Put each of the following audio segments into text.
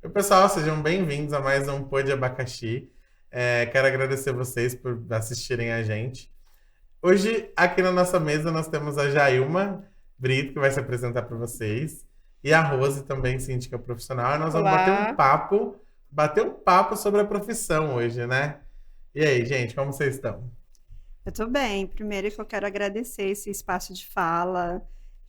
Oi, pessoal, sejam bem-vindos a mais um Pô de Abacaxi. Quero agradecer vocês por assistirem a gente. Hoje, aqui na nossa mesa, nós temos a Jailma Brito, que vai se apresentar para vocês, e a Rose, também síndica profissional. E nós vamos Olá, bater um papo sobre a profissão hoje, né? E aí, gente, como vocês estão? eu tô bem. Primeiro que eu quero agradecer esse espaço de fala.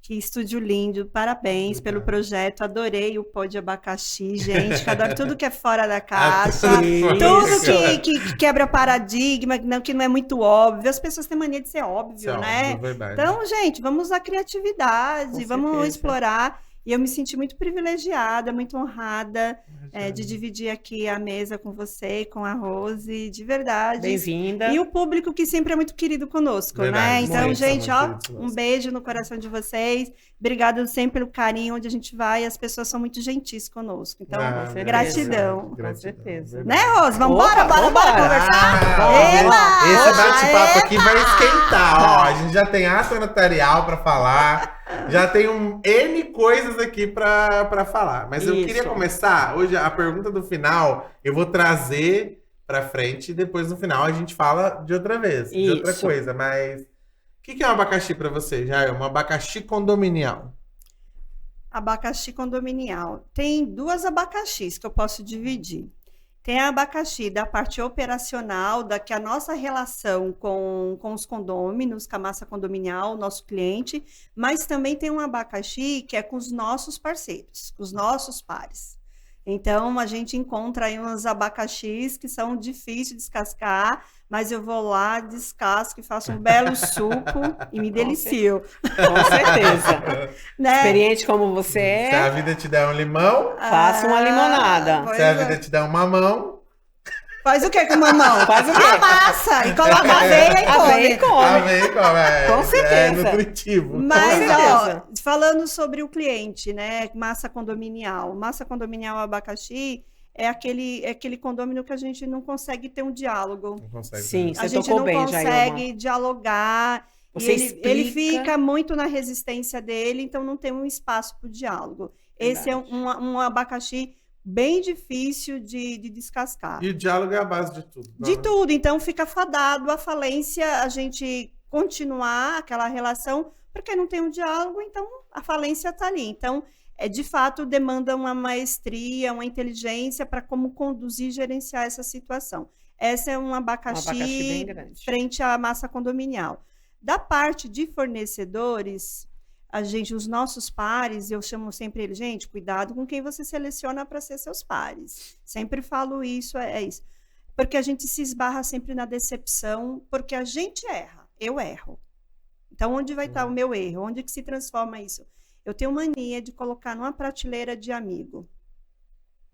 Que estúdio lindo, parabéns pelo Obrigado. projeto. Adorei o pó de abacaxi, gente. Adoro tudo que é fora da Ah, caixa, tudo tudo que quebra paradigma, que não é muito óbvio. As pessoas têm mania de ser isso é óbvio, óbvio, né? verdade. Então, gente, vamos usar Com criatividade, vamos certeza. explorar. E eu me senti muito privilegiada, muito honrada, de Imagina. dividir aqui a mesa com você e com a Rose, de verdade. E bem-vinda. o público que sempre é muito querido conosco, né? Verdade, Então, sempre são gente, muito ó, queridos um conosco. beijo no coração de vocês. Obrigada sempre pelo carinho onde a gente vai. As pessoas são muito gentis conosco. Então, Ah, certeza. gratidão. Com certeza. Né, verdade. Rose? Vamos embora, Opa, bora vambora. conversar? Ah, Eba! esse bate-papo aqui vai Epa! esquentar, ó. A gente já tem ato notarial para falar, já tem N coisas aqui para falar. Mas eu queria Isso. começar hoje a pergunta do final, eu vou trazer para frente e depois no final a gente fala de outra vez, de outra Isso. coisa. Mas o que é um abacaxi para você, Jair? Um abacaxi condominial. Abacaxi condominial. Tem duas abacaxis que eu posso dividir. Tem a abacaxi da parte operacional, da que a nossa relação com os condôminos, com a massa condominial, nosso cliente, mas também tem um abacaxi que é com os nossos parceiros, com os nossos pares. Então, a gente encontra aí uns abacaxis que são difíceis de descascar, mas eu vou lá, descasco e faço um belo suco e me delicio, Com certeza. né? Experiente como você Se a é, vida te der um limão, faça uma limonada. Pois se a é. vida te der um mamão, Faz o que com mamão? Faz o quê? Amassa e coloca aveia e Aveia e come. come. amém, como é, Com certeza. é nutritivo. Mas, certeza. ó, falando sobre o cliente, né? Massa condominial. Massa condominial abacaxi é aquele condomínio que a gente não consegue ter um diálogo. Não consegue Sim, fazer. A Você gente tocou não bem, consegue dialogar. E Você ele explica. fica muito na resistência dele, então não tem um espaço para o diálogo. Esse é Verdade. um abacaxi bem difícil de descascar. E o diálogo é a base de tudo. De Não? tudo, então fica fadado à falência a gente continuar aquela relação, porque não tem um diálogo, então a falência está ali. Então, de fato, demanda uma maestria, uma inteligência para como conduzir e gerenciar essa situação. Essa é um Um abacaxi bem abacaxi grande. frente à massa condominial. Da parte de fornecedores, os nossos pares, eu chamo sempre eles, gente, cuidado com quem você seleciona para ser seus pares. Sempre falo isso, é isso. Porque a gente se esbarra sempre na decepção, porque a gente erra, eu erro. Então, onde vai estar o meu erro? Onde que se transforma isso? Eu tenho mania de colocar numa prateleira de amigo.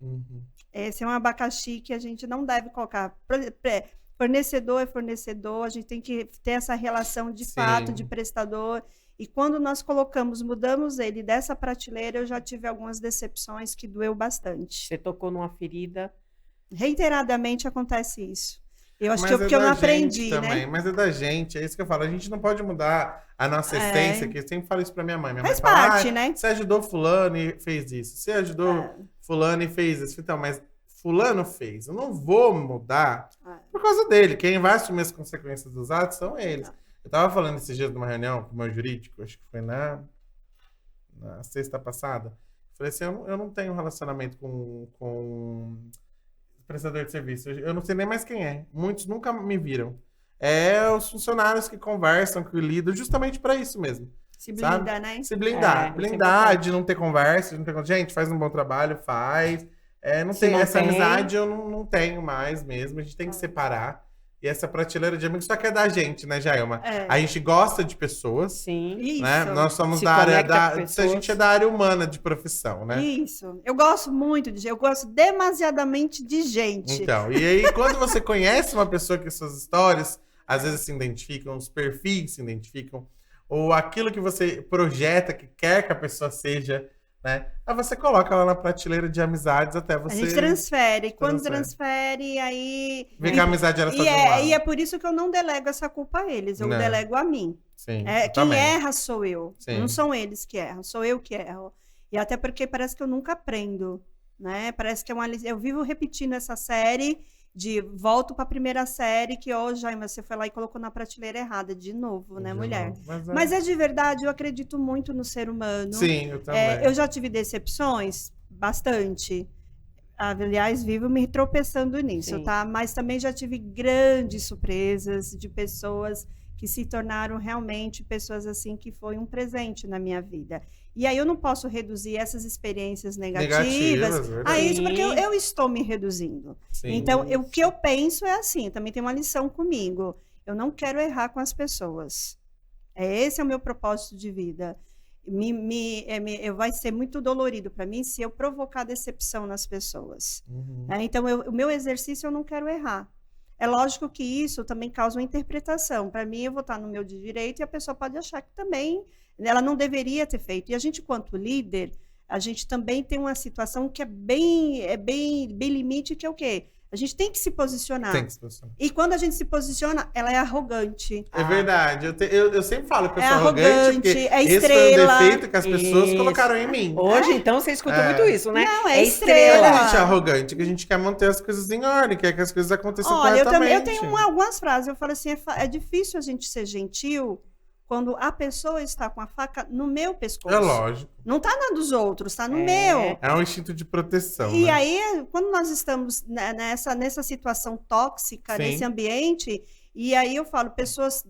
Uhum. Esse é um abacaxi que a gente não deve colocar. Fornecedor é fornecedor, a gente tem que ter essa relação de Sim. fato, de prestador. E quando nós mudamos ele dessa prateleira, eu já tive algumas decepções que doeu bastante. Você tocou numa ferida. Reiteradamente acontece isso. Eu acho Mas que é porque eu não da gente aprendi, também, né? mas é da gente, é isso que eu falo. A gente não pode mudar a nossa essência, que eu sempre falo isso pra minha mãe. Minha Faz mãe fala, parte, né? você ajudou fulano e fez isso. Você ajudou É. fulano e fez isso. Então, mas fulano fez. Eu não vou mudar É. por causa dele. Quem vai assumir as consequências dos atos são eles. Eu tava falando esses dias numa reunião com o meu jurídico, acho que foi na sexta passada. Falei assim, eu não tenho relacionamento com prestador de serviço. Eu não sei nem mais quem é. Muitos nunca me viram. É os funcionários que conversam, que lidam, justamente para isso mesmo. Se Sabe? blinda, né? Se blindar. É, Blindar, isso é de não ter conversa, de não ter... Gente, faz um bom trabalho, faz. Não Se tem não essa tem- amizade, eu não tenho mais mesmo. A gente tem que separar. E essa prateleira de amigos só que é da gente, né, Jailma? É. A gente gosta de pessoas, Sim. Isso. né? Nós somos Se da área conecta com da... Se a gente é pessoas. da área humana de profissão, né? Isso. Eu gosto muito de gente. Eu gosto demasiadamente de gente. Então, e aí quando você conhece uma pessoa que suas histórias às vezes se identificam, os perfis se identificam, ou aquilo que você projeta, que quer que a pessoa seja, né? Aí você coloca ela na prateleira de amizades até A você gente transfere. Quando Transfere. transfere, aí. ver que a amizade era só E de um lado. e é por isso que eu não delego essa culpa a eles, eu Né. delego a mim. Sim, Quem também. erra sou eu. Sim. Não são eles que erram, sou eu que erro. E até porque parece que eu nunca aprendo. né? Parece que eu vivo repetindo essa série de volto para a primeira série que hoje você foi lá e colocou na prateleira errada de novo, né, De mulher? novo. Mas é de verdade, eu acredito muito no ser humano. Sim, eu também. Eu já tive decepções, bastante. Aliás, vivo me tropeçando nisso, Sim. tá? Mas também já tive grandes surpresas de pessoas que se tornaram realmente pessoas assim que foi um presente na minha vida. E aí eu não posso reduzir essas experiências negativas verdade. a isso, Sim. porque eu estou me reduzindo. Sim. Então, o que eu penso é assim, também tem uma lição comigo. Eu não quero errar com as pessoas. Esse é o meu propósito de vida. Vai ser muito dolorido para mim se eu provocar decepção nas pessoas. Uhum. Então, o meu exercício eu não quero errar. É lógico que isso também causa uma interpretação. Para mim, eu vou estar no meu direito e a pessoa pode achar que também ela não deveria ter feito. E a gente, quanto líder, a gente também tem uma situação que é bem limite, que é o quê? A gente tem que se posicionar. Tem que se posicionar. E quando a gente se posiciona, ela é arrogante. É verdade. Eu sempre falo que eu É sou arrogante, porque é esse estrela. foi o defeito que as pessoas Isso. colocaram em mim. Hoje, então, você escuta muito isso, né? Não, é é estrela. A gente é arrogante, que a gente quer manter as coisas em ordem, quer que as coisas aconteçam Olha, corretamente. eu tenho algumas frases. Eu falo assim, é difícil a gente ser gentil quando a pessoa está com a faca no meu pescoço. É lógico. Não está na dos outros, está no meu. É um instinto de proteção, E né? aí, quando nós estamos nessa situação tóxica, Sim. nesse ambiente, e aí eu falo, pessoas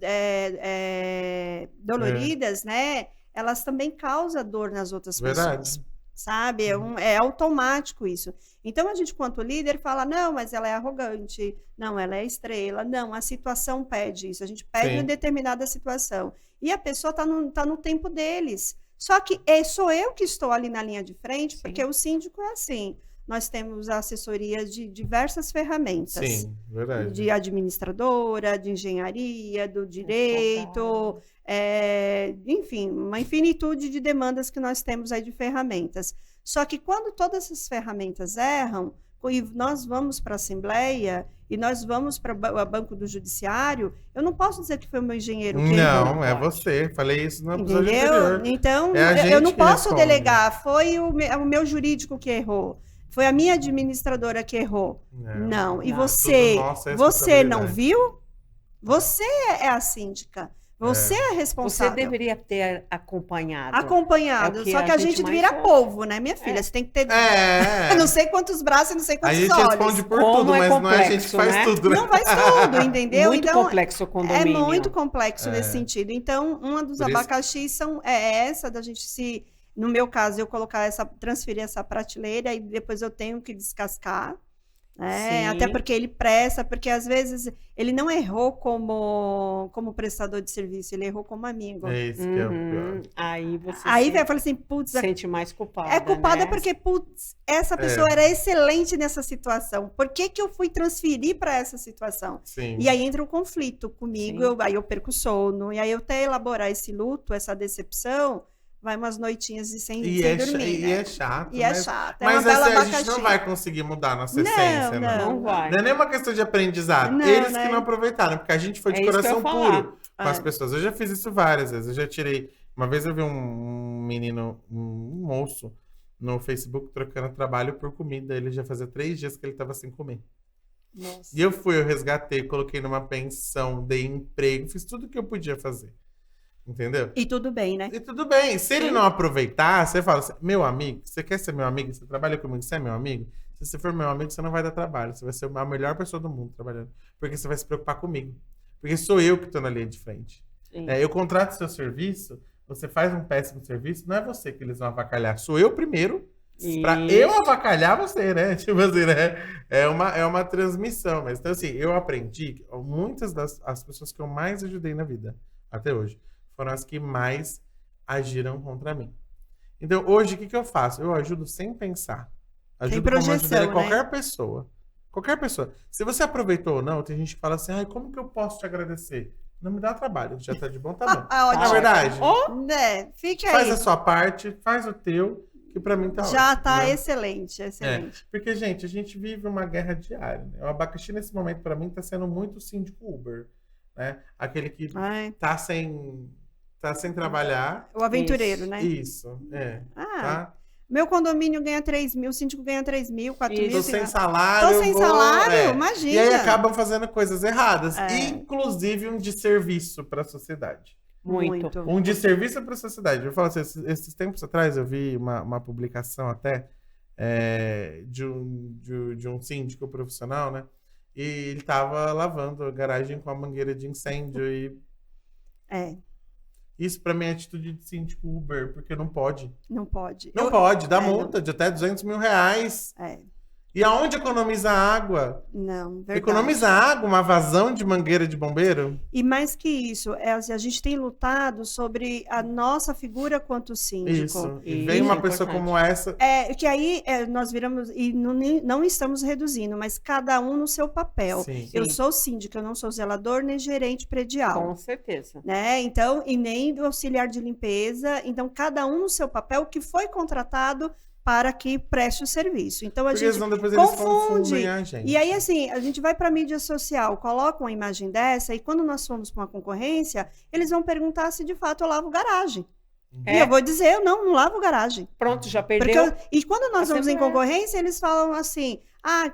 doloridas, né? Elas também causam dor nas outras Verdade. pessoas. Sabe? É automático isso. Então, a gente, quanto líder, fala, não, mas ela é arrogante, não, ela é estrela, não, a situação pede isso, a gente pede Sim. uma determinada situação. E a pessoa está no tempo deles. Só que sou eu que estou ali na linha de frente, Sim. porque o síndico é assim. Nós temos assessoria de diversas ferramentas. Sim, verdade. De administradora, de engenharia, do direito, enfim, uma infinitude de demandas que nós temos aí de ferramentas. Só que quando todas essas ferramentas erram, e nós vamos para a Assembleia, e nós vamos para o Banco do Judiciário, eu não posso dizer que foi o meu engenheiro que errou. Não, é você. Falei isso no episódio Entendeu? anterior. Então, É a gente eu não que posso responde. delegar, foi o meu jurídico que errou. Foi a minha administradora que errou. Não. E Não, você, tudo nossa você não responsabilidade. viu? Você é a síndica. Você é a Você responsável. deveria ter acompanhado. Acompanhado. É o que Só que a a gente gente mais vira faz. polvo, né, minha filha? Você tem que ter não sei quantos braços e não sei A quantos gente olhos. responde por Como tudo, é mas não é a gente que complexo, faz né? tudo, né? Não faz tudo, entendeu? Muito Então, complexo o é condomínio. muito complexo É. nesse sentido. Então, uma dos Por isso- abacaxis é essa da gente se, no meu caso, eu colocar transferir essa prateleira e depois eu tenho que descascar, né? Sim. Até porque ele presta, porque às vezes ele não errou como prestador de serviço, ele errou como amigo. É isso que é o pior. Uhum. Aí você Aí, se velho, eu falei assim, putz, sente mais culpada. é culpada né? porque, putz, essa pessoa era excelente nessa situação. Por que que eu fui transferir para essa situação? Sim. E aí entra um conflito comigo, Sim. aí eu perco o sono, e aí eu até elaborar esse luto, essa decepção, vai umas noitinhas sem dormir, né? é chato. E é mas, chato. Mas uma bela assim, a abacaxi. gente não vai conseguir mudar a nossa Não, essência, Não vai. Não é nem uma questão de aprendizado. Não, Eles né? que não aproveitaram, porque a gente foi de É isso que eu coração ia falar. puro com as pessoas. Eu já fiz isso várias vezes. Eu já tirei. Uma vez eu vi um menino, um moço, no Facebook trocando trabalho por comida. Ele já fazia 3 dias que ele estava sem comer. Nossa. E eu resgatei, coloquei numa pensão, dei emprego, fiz tudo o que eu podia fazer. Entendeu? E tudo bem, né? E tudo bem. Se ele não aproveitar, você fala assim, meu amigo, você quer ser meu amigo? Você trabalha comigo, você é meu amigo? Se você for meu amigo, você não vai dar trabalho. Você vai ser a melhor pessoa do mundo trabalhando. Porque você vai se preocupar comigo. Porque sou eu que estou na linha de frente. Sim. Eu contrato seu serviço, você faz um péssimo serviço, não é você que eles vão avacalhar. Sou eu primeiro, pra Isso. eu avacalhar você, né? Tipo assim, né? É uma transmissão. Mas, então, assim, eu aprendi que muitas as pessoas que eu mais ajudei na vida, até hoje, foram as que mais agiram contra mim. Então, hoje, o que eu faço? Eu ajudo sem pensar. Ajudo como eu projeção, ajudaria né? qualquer pessoa. Qualquer pessoa. Se você aproveitou ou não, tem gente que fala assim, ai, como que eu posso te agradecer? Não me dá trabalho, já tá de bom tamanho. Ah, Na ótimo. verdade, Né? Fica faz aí. a sua parte, faz o teu, que pra mim tá Já ótimo. tá né? excelente, excelente. Porque, gente, a gente vive uma guerra diária. Né? O abacaxi, nesse momento, pra mim, tá sendo muito síndico Uber. Né? Aquele que Ai, tá sem trabalhar. o aventureiro, Isso. né? Isso, Ah, tá? Meu condomínio ganha 3 mil, o síndico ganha 3 mil, 4 mil. Tô sei lá. sem salário. Tô sem salário, imagina. E aí acabam fazendo coisas erradas. É. Inclusive um desserviço para a sociedade. Muito. Um desserviço para a sociedade. Eu falo assim, esses tempos atrás eu vi uma publicação até de um síndico profissional, né? E ele tava lavando a garagem com a mangueira de incêndio e isso pra mim é atitude de síndico Uber, porque não pode. Não pode. Não pode, dá não. multa de até R$200 mil. É. E aonde economiza água? Não, verdade. Economiza água, uma vazão de mangueira de bombeiro? E mais que isso, a gente tem lutado sobre a nossa figura quanto síndico. Isso. E Isso vem uma é pessoa importante. como essa. Que aí nós viramos, e não estamos reduzindo, mas cada um no seu papel. Sim. Eu sou síndico, eu não sou zelador nem gerente predial. Com certeza. Né? Então, e nem do auxiliar de limpeza. Então, cada um no seu papel que foi contratado para que preste o serviço. Então, a Porque gente senão depois eles confunde. confundem a gente. E aí, assim, a gente vai para a mídia social, coloca uma imagem dessa, e quando nós formos para uma concorrência, eles vão perguntar se de fato eu lavo garagem. E eu vou dizer, eu não lavo garagem. Pronto, já Porque perdeu. e quando nós a vamos em Assembleia. concorrência, eles falam assim,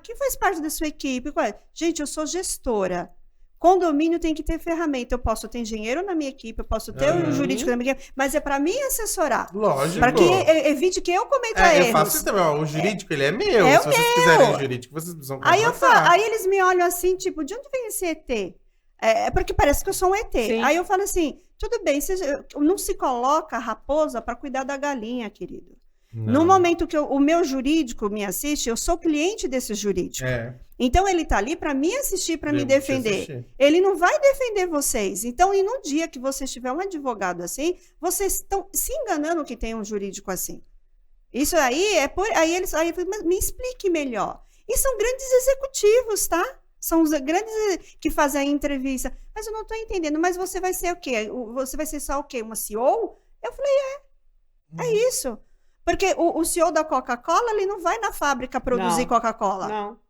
quem faz parte da sua equipe? Gente, eu sou gestora. Condomínio tem que ter ferramenta. Eu posso ter engenheiro na minha equipe, eu posso ter o jurídico na minha equipe, mas é para mim assessorar. Lógico. Para que evite que eu cometa erros. Eu faço isso também. Ó, o jurídico, ele é meu. É Se o vocês meu. quiserem jurídico, vocês precisam contratar. Aí eles me olham assim, tipo, de onde vem esse ET? É porque parece que eu sou um ET. Sim. Aí eu falo assim, tudo bem, não se coloca a raposa para cuidar da galinha, querido. No momento que o meu jurídico me assiste, eu sou cliente desse jurídico. Então, ele está ali para me assistir, para me defender. Ele não vai defender vocês. Então, e no dia que você tiver um advogado assim, vocês estão se enganando que tem um jurídico assim. Isso aí aí eles mas me explique melhor. E são grandes executivos, tá? São os grandes que fazem a entrevista. Mas eu não estou entendendo. Mas você vai ser o quê? Você vai ser só o quê? Uma CEO? Eu falei, é isso. Porque o CEO da Coca-Cola, ele não vai na fábrica produzir Coca-Cola. Não.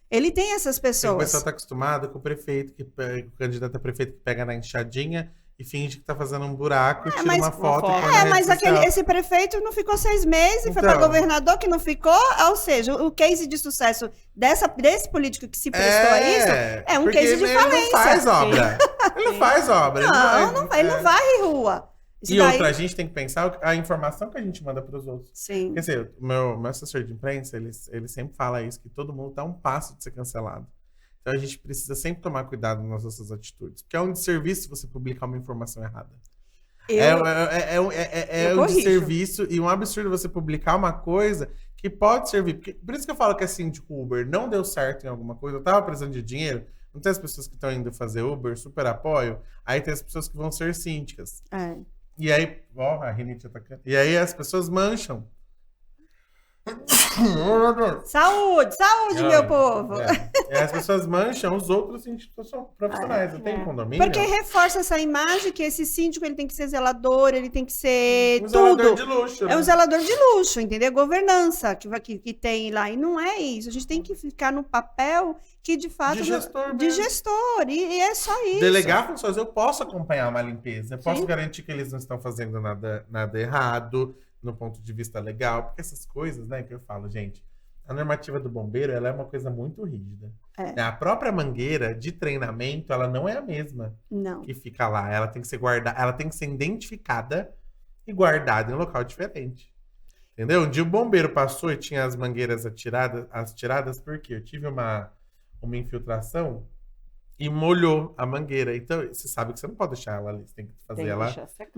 Ele tem essas pessoas. O pessoal está acostumado com o prefeito, o candidato a prefeito que pega na enxadinha e finge que tá fazendo um buraco, tira uma foto. Mas esse prefeito não ficou 6 meses, foi para governador que não ficou. Ou seja, o case de sucesso desse político que se prestou a isso é um case de falência. Ele não faz obra. Ele não faz obra. Ele não varre rua. Outra, a gente tem que pensar a informação que a gente manda para os outros. Sim. Quer dizer, o meu assessor de imprensa, ele sempre fala isso, que todo mundo está a um passo de ser cancelado. Então a gente precisa sempre tomar cuidado nas nossas atitudes. Porque é um desserviço você publicar uma informação errada. É um desserviço e um absurdo você publicar uma coisa que pode servir. Por isso que eu falo que assim, tipo, Uber não deu certo em alguma coisa, eu tava precisando de dinheiro. Não tem as pessoas que estão indo fazer Uber, super apoio. Aí tem as pessoas que vão ser síndicas. E aí, a rinite atacando. E aí as pessoas mancham. Saúde, meu povo! E as pessoas mancham os outros síndicos profissionais. Eu tenho condomínio. Porque reforça essa imagem que esse síndico ele tem que ser zelador, ele tem que ser zelador de luxo. É um zelador de luxo, entendeu? Governança que tem lá. E não é isso. A gente tem que ficar no papel que, de fato... De gestor. E é só isso. Delegar funções. Eu posso acompanhar uma limpeza. Eu posso garantir que eles não estão fazendo nada errado no ponto de vista legal. Porque essas coisas, né, que eu falo, gente... A normativa do bombeiro, ela é uma coisa muito rígida. A própria mangueira de treinamento, ela não é a mesma que fica lá. Ela tem que ser guardada, ela tem que ser identificada e guardada em um local diferente. Entendeu? Um dia o bombeiro passou e tinha as mangueiras tiradas porque eu tive uma infiltração e molhou a mangueira. Então, você sabe que você não pode deixar ela ali. Você tem que fazer ela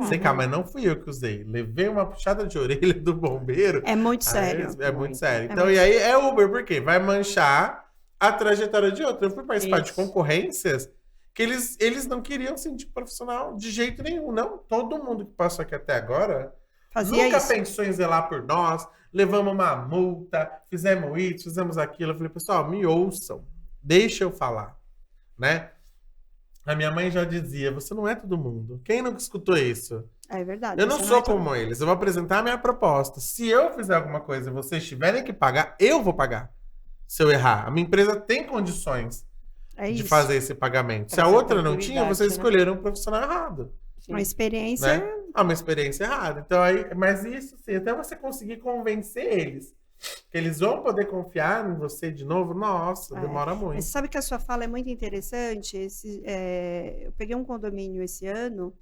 secar. Mas não fui eu que usei. Levei uma puxada de orelha do bombeiro. É muito sério. Muito sério. Então, e aí é Uber, por quê? Vai manchar a trajetória de outra. Eu fui participar de concorrências que eles não queriam síndico profissional de jeito nenhum. Não, todo mundo que passou aqui até agora nunca pensou em zelar por nós. Levamos uma multa, fizemos isso, fizemos aquilo. Eu falei, pessoal, me ouçam. Deixa eu falar. Né? A minha mãe já dizia, você não é todo mundo. Quem nunca escutou isso? É verdade. Eu não sou como eles. Eu vou apresentar a minha proposta. Se eu fizer alguma coisa e vocês tiverem que pagar, eu vou pagar. Se eu errar. A minha empresa tem condições de fazer esse pagamento. Se a outra não tinha, vocês escolheram um profissional errado. Uma experiência... né? É uma experiência errada. Então, aí, mas isso sim, até você conseguir convencer eles que eles vão poder confiar em você de novo, nossa, demora muito. Mas sabe que a sua fala é muito interessante? Eu peguei um condomínio esse ano,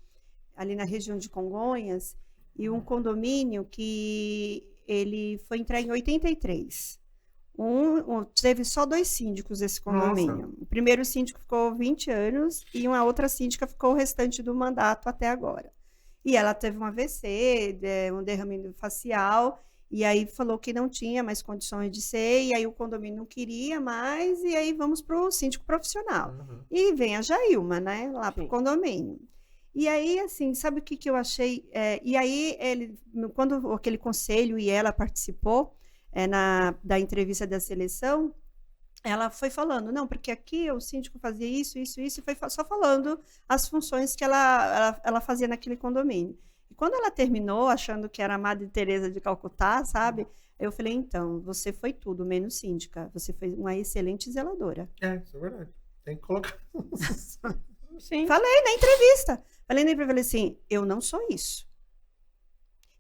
ali na região de Congonhas, e um condomínio que ele foi entrar em 83. Teve só 2 síndicos esse condomínio. Nossa. O primeiro síndico ficou 20 anos e uma outra síndica ficou o restante do mandato até agora. E ela teve um AVC, um derrame facial, e aí falou que não tinha mais condições de ser, e aí o condomínio não queria mais, e aí vamos para o síndico profissional. Uhum. E vem a Jailma, né, lá para o Sim. condomínio. E aí, assim, sabe o que eu achei? E aí, quando aquele conselho e ela participou da entrevista da seleção, ela foi falando, não, porque aqui o síndico fazia isso, e foi só falando as funções que ela fazia naquele condomínio. E quando ela terminou, achando que era a Madre Teresa de Calcutá, sabe? Eu falei, então, você foi tudo, menos síndica. Você foi uma excelente zeladora. Isso é verdade. Tem que colocar. Sim. Falei na entrevista. Falei assim, eu não sou isso.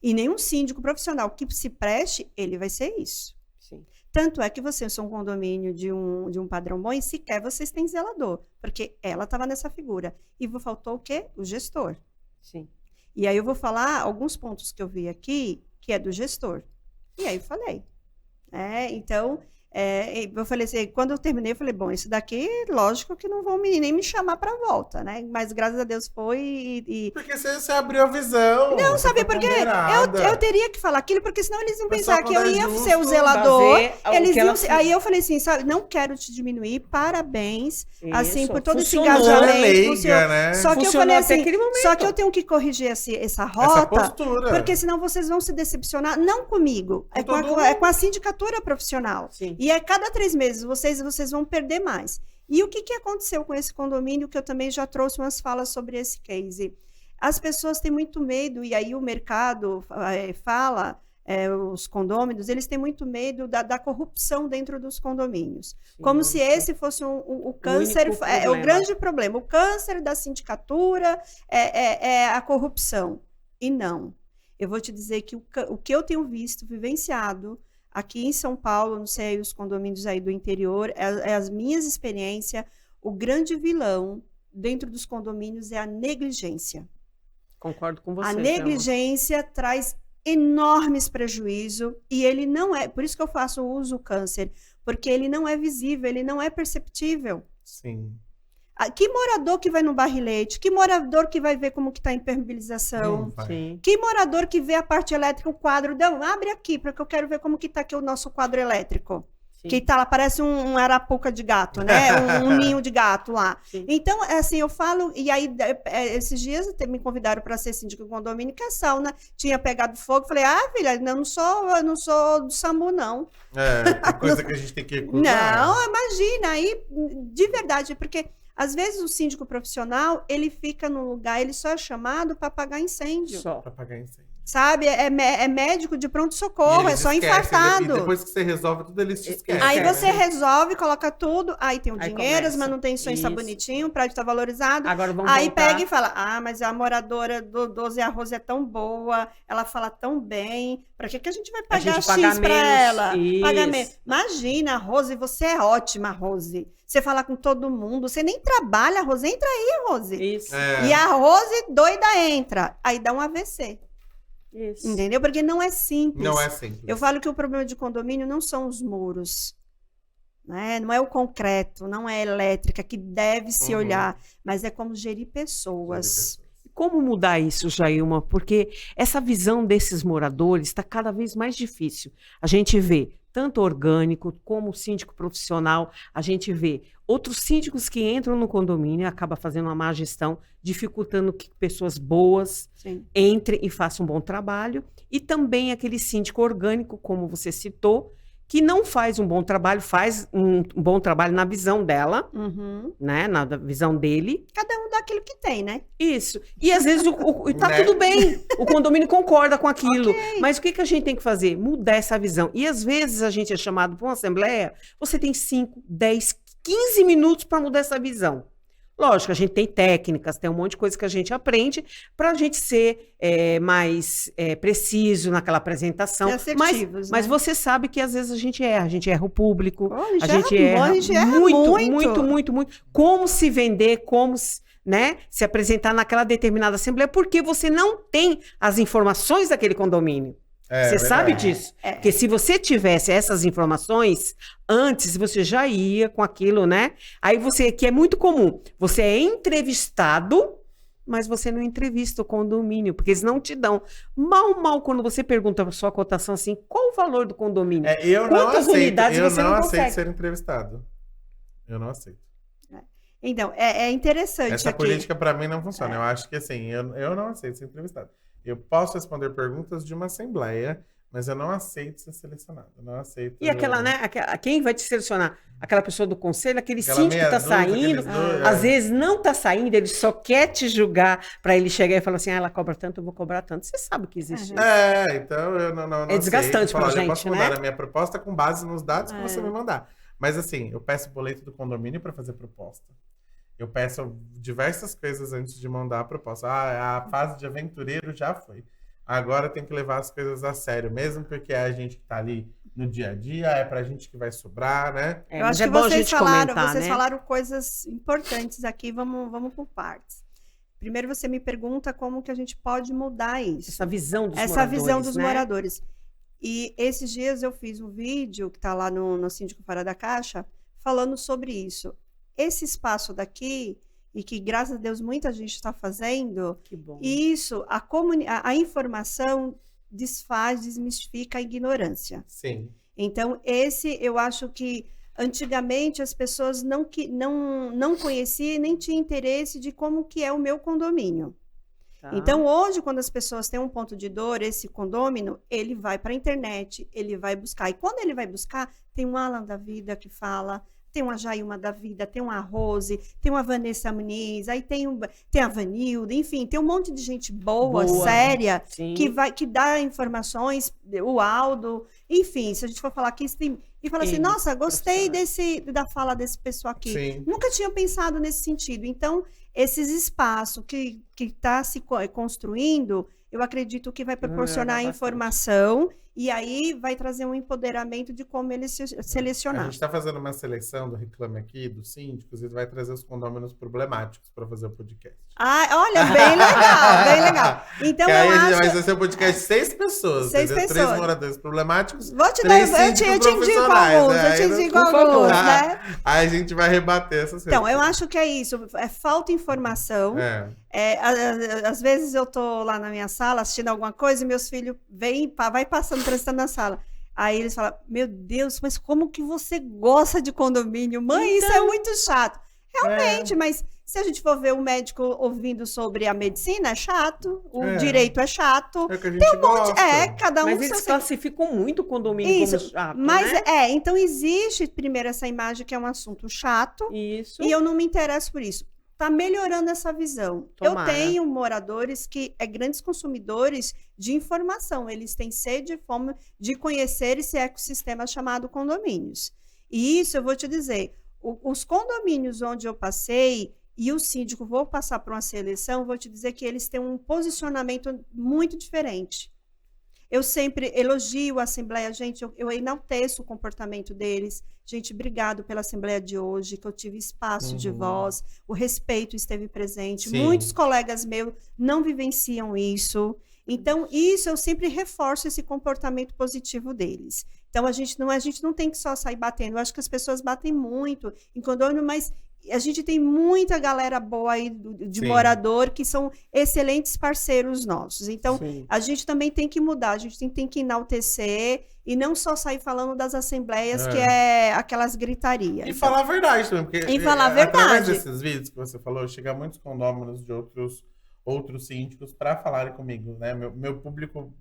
E nenhum síndico profissional que se preste, ele vai ser isso. Sim. Tanto é que vocês são um condomínio de um padrão bom e sequer vocês têm zelador. Porque ela estava nessa figura. E faltou o quê? O gestor. Sim. E aí eu vou falar alguns pontos que eu vi aqui, que é do gestor. E aí eu falei. Então, eu falei assim, quando eu terminei, eu falei, bom, isso daqui, lógico que não vão nem me chamar para volta, né? Mas graças a Deus foi Porque você abriu a visão. Não, sabe por quê? Eu teria que falar aquilo, porque senão eles iam pensar que eu ia ser o zelador. Aí eu falei assim, sabe, não quero te diminuir, parabéns, assim, por todo esse engajamento. Leiga, né? Só que eu falei assim, só que eu tenho que corrigir essa rota, postura. porque senão vocês vão se decepcionar, não comigo, é com a sindicatura profissional. Sim. E a cada 3 meses vocês vão perder mais. E o que aconteceu com esse condomínio, que eu também já trouxe umas falas sobre esse case? As pessoas têm muito medo, e aí o mercado fala, os condôminos, eles têm muito medo da corrupção dentro dos condomínios. Sim, como se esse fosse o câncer, o grande problema. O câncer da sindicatura é a corrupção. E não. Eu vou te dizer que o que eu tenho visto, vivenciado, aqui em São Paulo, não sei, os condomínios aí do interior, as minhas experiências, o grande vilão dentro dos condomínios é a negligência. Concordo com você. A negligência traz enormes prejuízos e ele não é, por isso que eu faço uso do câncer, porque ele não é visível, ele não é perceptível. Sim. Que morador que vai no barrilete? Que morador que vai ver como que está a impermeabilização? Sim. Que morador que vê a parte elétrica, o quadro? Não, abre aqui, porque eu quero ver como que está aqui o nosso quadro elétrico. Sim. Que tá lá, parece um arapuca de gato, né? um ninho de gato lá. Sim. Então, assim, eu falo... E aí, esses dias, me convidaram para ser síndico do condomínio, que a sauna tinha pegado fogo. Falei, filha, eu não sou do SAMU, não. É coisa que a gente tem que recusar. Não, imagina. Aí, de verdade, porque... Às vezes o síndico profissional, ele fica no lugar, ele só é chamado para apagar incêndio. Só. Para apagar incêndio. Sabe? É médico de pronto-socorro, é só infartado. E depois que você resolve tudo, eles te esquecem. Aí você resolve, coloca tudo, aí tem o Aí dinheiro, começa. as manutenções tá bonitinho, o prédio tá valorizado. Agora vamos Aí voltar. pega e fala, mas a moradora do 12 Arroz é tão boa, ela fala tão bem, pra que a gente vai pagar gente paga X pra menos, ela? isso. Paga menos. Imagina, Rose, você é ótima, Rose. Você fala com todo mundo, você nem trabalha, Rose, entra aí, Rose. Isso. E a Rose doida entra, aí dá um AVC. Isso. Entendeu? Porque não é simples. Não é simples. Eu falo que o problema de condomínio não são os muros, né? Não é o concreto, não é a elétrica, que deve se olhar, mas é como gerir pessoas. Como mudar isso, Jailma? Porque essa visão desses moradores está cada vez mais difícil. A gente vê tanto orgânico como síndico profissional, a gente vê outros síndicos que entram no condomínio e acabam fazendo uma má gestão, dificultando que pessoas boas Sim. entrem e façam um bom trabalho. E também aquele síndico orgânico, como você citou, que não faz um bom trabalho, faz um bom trabalho na visão dela, Uhum. né? Na visão dele. Cada um dá aquilo que tem, né? Isso. E às vezes tá Né? tudo bem. O condomínio concorda com aquilo. Mas o que a gente tem que fazer? Mudar essa visão. E às vezes a gente é chamado para uma assembleia, você tem 5, 10, 15 minutos para mudar essa visão. Lógico, a gente tem técnicas, tem um monte de coisa que a gente aprende para a gente ser mais preciso naquela apresentação. Ser assertivos, Mas né? você sabe que às vezes a gente erra o público, Pô, a gente erra muito. muito. Como se vender, né, se apresentar naquela determinada assembleia, porque você não tem as informações daquele condomínio. Você sabe disso? Porque se você tivesse essas informações, antes você já ia com aquilo, né? Aí que é muito comum, você é entrevistado, mas você não entrevista o condomínio, porque eles não te dão. Mal, quando você pergunta a sua cotação assim, qual o valor do condomínio? Quantas unidades você não consegue? Aceito ser entrevistado. Eu não aceito. Então, é interessante Essa aqui. política para mim não funciona. Eu acho que assim, eu não aceito ser entrevistado. Eu posso responder perguntas de uma assembleia, mas eu não aceito ser selecionado. Eu não aceito. E aquela, né? Quem vai te selecionar? Aquela pessoa do conselho, aquele Aquela síndico que meia está dúzia, saindo, aqueles dois, às vezes não está saindo, ele só quer te julgar para ele chegar e falar assim, ela cobra tanto, eu vou cobrar tanto. Você sabe que existe isso. Então eu não É desgastante pra gente, gente, eu posso né? mandar a minha proposta com base nos dados que você me mandar. Mas assim, eu peço o boleto do condomínio para fazer proposta. Eu peço diversas coisas antes de mandar a proposta. A fase de aventureiro já foi. Agora tem que levar as coisas a sério, mesmo porque é a gente que tá ali no dia a dia, é pra gente que vai sobrar, né? Eu acho que vocês falaram coisas importantes aqui, vamos por partes. Primeiro você me pergunta como que a gente pode mudar isso. Essa visão dos moradores. Essa visão dos moradores. E esses dias eu fiz um vídeo que tá lá no Síndico Fora da Caixa, falando sobre isso. Esse espaço daqui, e que graças a Deus muita gente está fazendo, que bom. Isso, a informação desmistifica a ignorância. Sim. Então, eu acho que antigamente as pessoas não conheciam nem tinham interesse de como que é o meu condomínio. Tá. Então, hoje, quando as pessoas têm um ponto de dor, esse condômino, ele vai para a internet, ele vai buscar. E quando ele vai buscar, tem um Alan da Vida que fala, tem uma Jailma da Vida, tem uma Rose, tem uma Vanessa Muniz, aí tem a Vanilda, enfim, tem um monte de gente boa. Séria, que dá informações, o Aldo, enfim, se a gente for falar aqui, e fala assim, nossa, gostei da fala desse pessoal aqui. Sim. Nunca tinha pensado nesse sentido. Então, esses espaços que está se construindo, eu acredito que vai proporcionar informação e aí vai trazer um empoderamento de como ele selecionar. A gente está fazendo uma seleção do Reclame Aqui, dos síndicos, e vai trazer os condôminos problemáticos para fazer o podcast. Olha, bem legal, bem legal. Então, eu acho... Vai ser um podcast de 6 pessoas. 6 pessoas. 3 moradores problemáticos, eu te indico alguns, né? Aí a gente vai rebater essas coisas. Então, eu acho que é isso. Falta informação. Às vezes eu tô lá na minha sala assistindo alguma coisa e meus filhos vai passando, transitando na sala. Aí eles falam, meu Deus, mas como que você gosta de condomínio? Mãe, isso é muito chato. Realmente, mas se a gente for ver um médico ouvindo sobre a medicina, é chato. O direito é chato. É que a gente gosta. Cada um... Mas eles classificam muito o condomínio como chato, mas né? Então existe primeiro essa imagem que é um assunto chato. Isso. E eu não me interesso por isso. Está melhorando essa visão. Tomara. Eu tenho moradores que grandes consumidores de informação. Eles têm sede e fome de conhecer esse ecossistema chamado condomínios. E isso eu vou te dizer, os condomínios onde eu passei e o síndico vou passar por uma seleção, vou te dizer que eles têm um posicionamento muito diferente. Eu sempre elogio a Assembleia, gente, eu enalteço o comportamento deles. Gente, obrigado pela Assembleia de hoje, que eu tive espaço de voz, o respeito esteve presente. Sim. Muitos colegas meus não vivenciam isso. Então, isso eu sempre reforço esse comportamento positivo deles. Então, a gente não tem que só sair batendo. Eu acho que as pessoas batem muito em condomínio, mas a gente tem muita galera boa aí de morador que são excelentes parceiros nossos. Então, a gente também tem que mudar, a gente tem que enaltecer e não só sair falando das assembleias, que é aquelas gritarias. E falar a verdade também, porque através desses vídeos que você falou, chega muitos condôminos de outros síndicos para falarem comigo, né? Meu público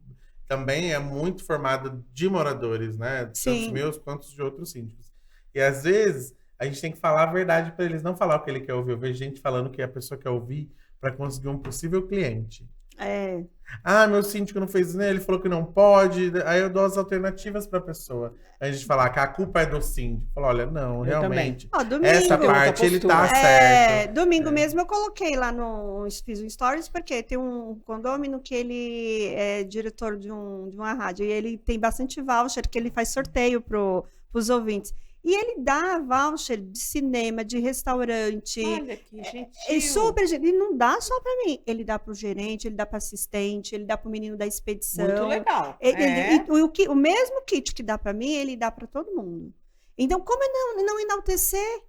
também é muito formado de moradores, né? Tanto os meus quanto de outros síndicos. E às vezes a gente tem que falar a verdade para eles, não falar o que ele quer ouvir. Eu vejo gente falando que a pessoa quer ouvir para conseguir um possível cliente. É. Ah, meu síndico não fez isso, né? Ele falou que não pode. Aí eu dou as alternativas pra pessoa. Aí a gente fala que a culpa é do síndico. Fala, olha, não, Eu realmente. Ó, domingo. Essa Tem outra parte ele tá postura. certo. Domingo mesmo eu coloquei lá fiz um stories, porque tem um condômino que ele é diretor de uma rádio, e ele tem bastante voucher que ele faz sorteio pros ouvintes. E ele dá voucher de cinema, de restaurante. Olha que Ele gentil. ele não dá só para mim, ele dá para o gerente, ele dá para assistente, ele dá para o menino da expedição. Muito legal. O mesmo kit que dá para mim, ele dá para todo mundo. Então, como não enaltecer?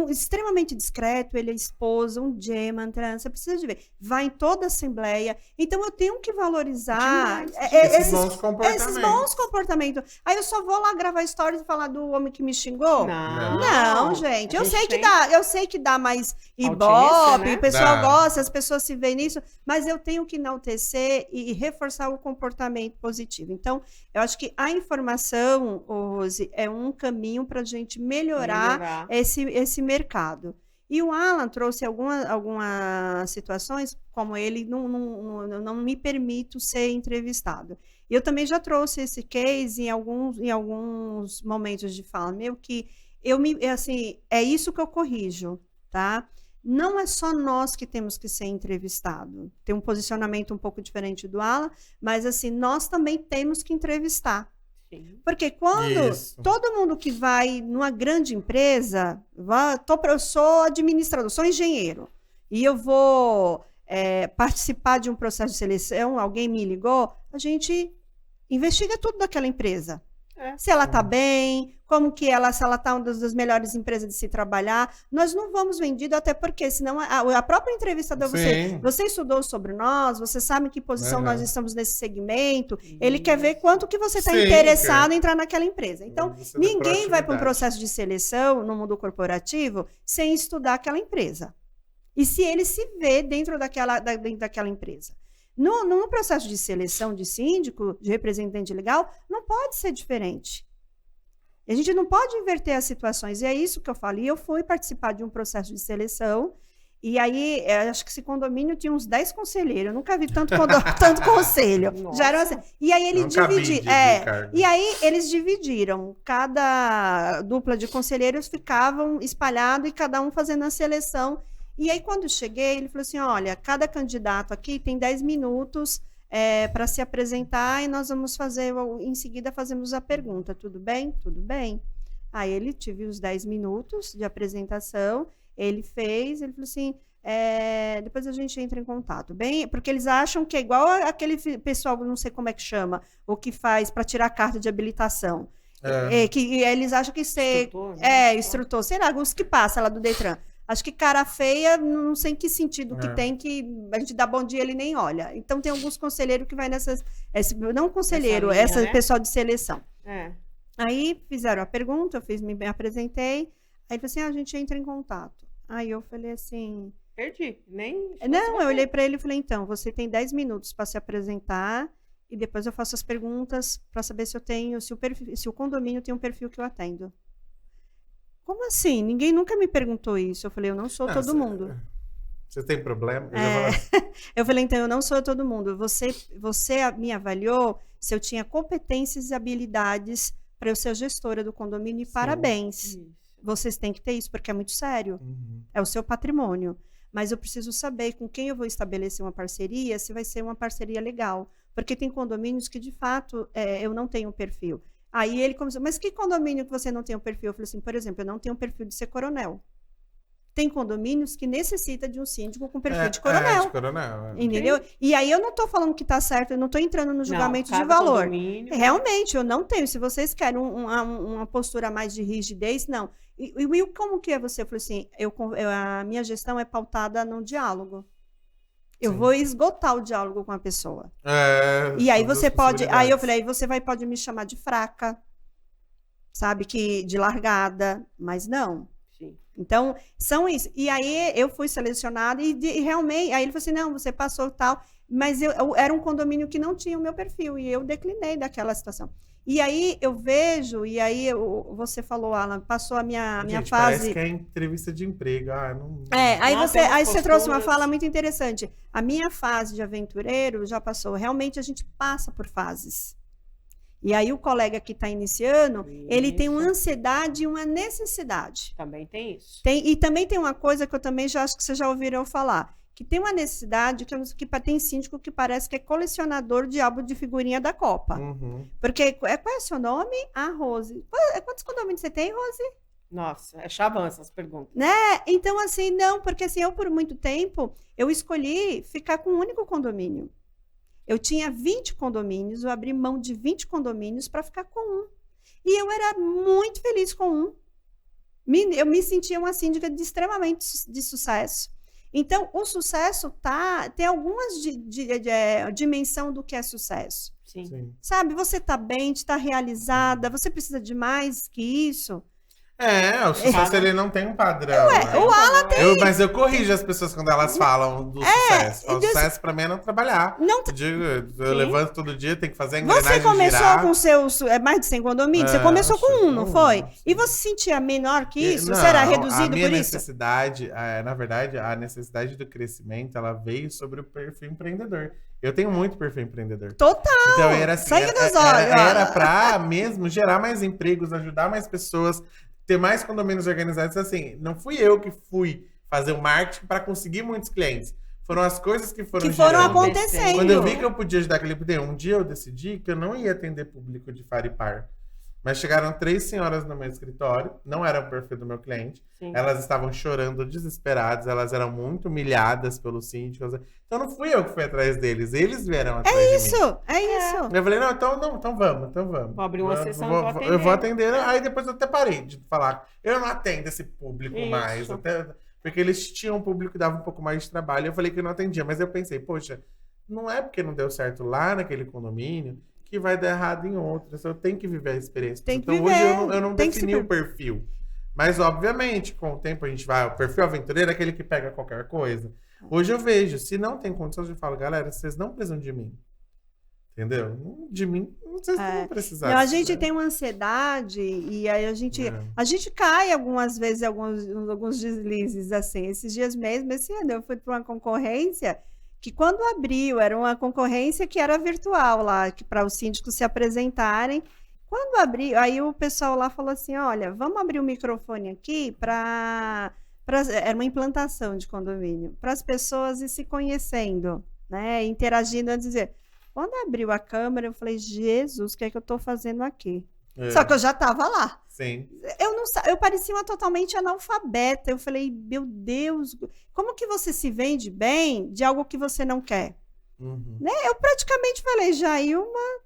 Extremamente discreto, ele é esposa, um gentleman, você precisa de ver. Vai em toda a assembleia. Então, eu tenho que valorizar Esses bons comportamentos. esses bons comportamentos. Aí eu só vou lá gravar stories e falar do homem que me xingou? Não, gente. Eu sei que dá mais ibope, né? o pessoal Dá. gosta, as pessoas se veem nisso, mas eu tenho que enaltecer e reforçar o comportamento positivo. Então, eu acho que a informação, Rose, é um caminho para a gente melhorar esse mercado. E o Alan trouxe algumas situações, como ele não me permito ser entrevistado. Eu também já trouxe esse case em alguns momentos de fala meu, que assim, é isso que eu corrijo, tá? Não é só nós que temos que ser entrevistado. Tem um posicionamento um pouco diferente do Alan, mas assim, nós também temos que entrevistar. Porque quando todo mundo que vai numa grande empresa, eu sou administrador, sou engenheiro, e eu vou participar de um processo de seleção, alguém me ligou, a gente investiga tudo daquela empresa. Se ela está bem, se ela está uma das melhores empresas de se trabalhar. Nós não vamos vendido, até porque senão a própria entrevistadora, você estudou sobre nós, você sabe em que posição nós estamos nesse segmento, ele quer ver quanto que você está interessado em entrar naquela empresa. Então, ninguém vai para um processo de seleção no mundo corporativo sem estudar aquela empresa. E se ele se vê dentro daquela empresa. No processo de seleção de síndico, de representante legal, não pode ser diferente. A gente não pode inverter as situações. E é isso que eu falo. E eu fui participar de um processo de seleção, e aí, acho que esse condomínio tinha uns 10 conselheiros. Eu nunca vi tanto conselho. Já era assim. E aí eles dividiram. Cada dupla de conselheiros ficavam espalhados e cada um fazendo a seleção. E aí, quando eu cheguei, ele falou assim, olha, cada candidato aqui tem 10 minutos para se apresentar e nós vamos fazer, em seguida fazemos a pergunta, tudo bem? Tudo bem. Aí ele tive os 10 minutos de apresentação, ele falou assim, depois a gente entra em contato, bem? Porque eles acham que é igual aquele pessoal, não sei como é que chama, o que faz para tirar carta de habilitação. Que eles acham que ser instrutor, sei lá, os que passa lá do Detran. Acho que cara feia, não sei em que sentido que tem, que a gente dá bom dia, ele nem olha. Então, tem alguns conselheiros que vai nessas... não conselheiro, essa pessoal de seleção. Aí, fizeram a pergunta, eu me apresentei. Aí, ele falou assim, a gente entra em contato. Aí, eu falei assim... Perdi, nem... Não, eu olhei para ele e falei, então, você tem 10 minutos para se apresentar e depois eu faço as perguntas para saber se o condomínio tem um perfil que eu atendo. Como assim? Ninguém nunca me perguntou isso. Eu falei, eu não sou todo mundo. Você tem problema? Eu falei, então, eu não sou todo mundo. Você me avaliou se eu tinha competências e habilidades para eu ser gestora do condomínio e parabéns. Vocês têm que ter isso, porque é muito sério. É o seu patrimônio. Mas eu preciso saber com quem eu vou estabelecer uma parceria, se vai ser uma parceria legal. Porque tem condomínios que, de fato, eu não tenho perfil. Aí ele começou, mas que condomínio que você não tem o perfil? Eu falei assim, por exemplo, eu não tenho o perfil de ser coronel. Tem condomínios que necessitam de um síndico com perfil de coronel. Entendeu? E aí eu não estou falando que está certo, eu não estou entrando no julgamento de valor. Condomínio. Realmente, eu não tenho. Se vocês querem uma postura mais de rigidez, não. E como que é você? Eu falei assim, a minha gestão é pautada no diálogo. Eu vou esgotar o diálogo com a pessoa. E aí você pode... Aí eu falei, aí você pode me chamar de fraca, sabe? De largada, mas não. Sim. Então, são isso. E aí eu fui selecionada e realmente... Aí ele falou assim, não, você passou tal. Mas era um condomínio que não tinha o meu perfil e eu declinei daquela situação. E aí eu vejo, e aí você falou, Alan, passou a minha Gente, fase. parece que é entrevista de emprego. Não... Aí Não, você tem trouxe uma posturas. fala muito interessante. A minha fase de aventureiro já passou. Realmente a gente passa por fases. E aí o colega que está iniciando, ele tem uma Isso. ansiedade e uma necessidade. Também tem isso. E também tem uma coisa que eu também já acho que vocês já ouviram falar, que tem uma necessidade que tem síndico que parece que é colecionador de álbum de figurinha da Copa. Uhum. Porque qual é o seu nome? A Rose. Quantos condomínios você tem, Rose? Nossa, é chavão essas perguntas. Né? Então, assim, não, porque assim, eu por muito tempo, eu escolhi ficar com um único condomínio. Eu tinha 20 condomínios, eu abri mão de 20 condomínios para ficar com um. E eu era muito feliz com um. Eu me sentia uma síndica extremamente de sucesso. Então, o sucesso tem algumas dimensão do que é sucesso. Sim. Sim. Sabe, você está bem, está realizada, você precisa de mais que isso. O sucesso ele não tem um padrão. Né? O Alan tem. Mas eu corrijo as pessoas quando elas falam do sucesso. O sucesso pra mim é não trabalhar. Não, Eu levanto todo dia, tenho que fazer a engrenagem você começou girar. com seus mais de 100 condomínios? Você começou com um, não foi? Sim. E você se sentia menor que isso? Não, Você era a reduzido minha por isso? necessidade, na verdade, a necessidade do crescimento, ela veio sobre o perfil empreendedor. Eu tenho muito perfil empreendedor. Total! Então era assim, Sangue nos olhos. era pra mesmo gerar mais empregos, ajudar mais pessoas, ter mais condomínios organizados. Assim, não fui eu que fui fazer o marketing para conseguir muitos clientes. Foram as coisas que foram gerando. acontecendo. Quando eu vi que eu podia ajudar aquele poder, um dia eu decidi que eu não ia atender público de par e par. Mas chegaram 3 senhoras no meu escritório, não era o perfil do meu cliente. Sim. Elas estavam chorando, desesperadas, elas eram muito humilhadas pelos síndicos. Então não fui eu que fui atrás deles, eles vieram atrás de mim. É isso. Eu falei, então vamos. Vou abrir uma sessão, eu vou atender. Aí depois eu até parei de falar. Eu não atendo esse público Isso. mais. Porque eles tinham um público que dava um pouco mais de trabalho. Eu falei que eu não atendia. Mas eu pensei, poxa, não é porque não deu certo lá naquele condomínio que vai dar errado em outras. Eu tenho que viver a experiência. Tem que então viver. Hoje eu não Tem que defini se- o perfil. Mas, obviamente, com o tempo a gente vai... O perfil aventureiro é aquele que pega qualquer coisa. Hoje eu vejo, se não tem condições, eu falo, galera, vocês não precisam de mim. Entendeu? De mim, vocês não precisaram. Não, a gente tem uma ansiedade e aí a gente cai algumas vezes em alguns deslizes, assim. Esses dias mesmo, esse ano, eu fui para uma concorrência que quando abriu, era uma concorrência que era virtual lá, para os síndicos se apresentarem. Quando abriu, aí o pessoal lá falou assim, olha, vamos abrir o microfone aqui era uma implantação de condomínio, para as pessoas ir se conhecendo, né, interagindo, antes de dizer... Quando abriu a câmera, eu falei, Jesus, o que é que eu estou fazendo aqui? Só que eu já estava lá. Sim. Eu parecia uma totalmente analfabeta. Eu falei, meu Deus, como que você se vende bem de algo que você não quer? Uhum. Né? Eu praticamente falei, Jailma,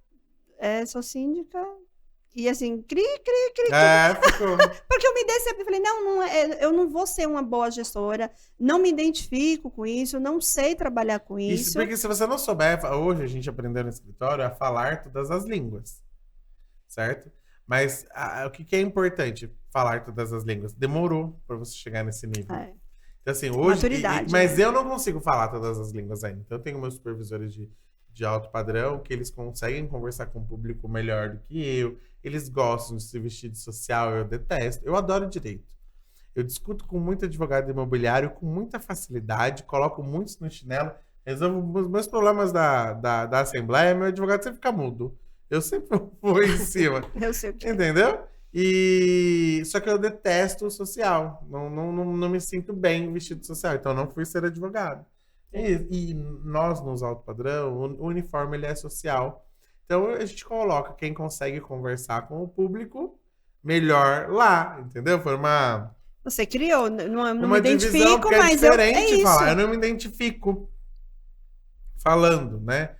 sou síndica. E assim, cri. Ficou. Porque eu me decidi, falei, eu não vou ser uma boa gestora, não me identifico com isso, não sei trabalhar com isso. Porque se você não souber, hoje a gente aprendeu no escritório a falar todas as línguas, certo? Mas o que é importante falar todas as línguas? Demorou para você chegar nesse nível. Então assim, hoje... Maturidade, mas eu não consigo falar todas as línguas ainda. Então eu tenho meus supervisores de alto padrão, que eles conseguem conversar com o público melhor do que eu. Eles gostam de se vestir de social, eu detesto. Eu adoro direito. Eu discuto com muito advogado imobiliário com muita facilidade, coloco muitos no chinelo, resolvo os meus problemas da Assembleia, meu advogado sempre fica mudo. Eu sempre vou em cima. Eu sei o que. Entendeu? Só que eu detesto o social. Não me sinto bem vestido social. Então eu não fui ser advogado. E nós, nos alto padrão, o uniforme ele é social. Então a gente coloca quem consegue conversar com o público melhor lá, entendeu? Foi uma... Você criou, não uma me divisão, identifico, porque mas é diferente é isso. falar. Eu não me identifico falando, né?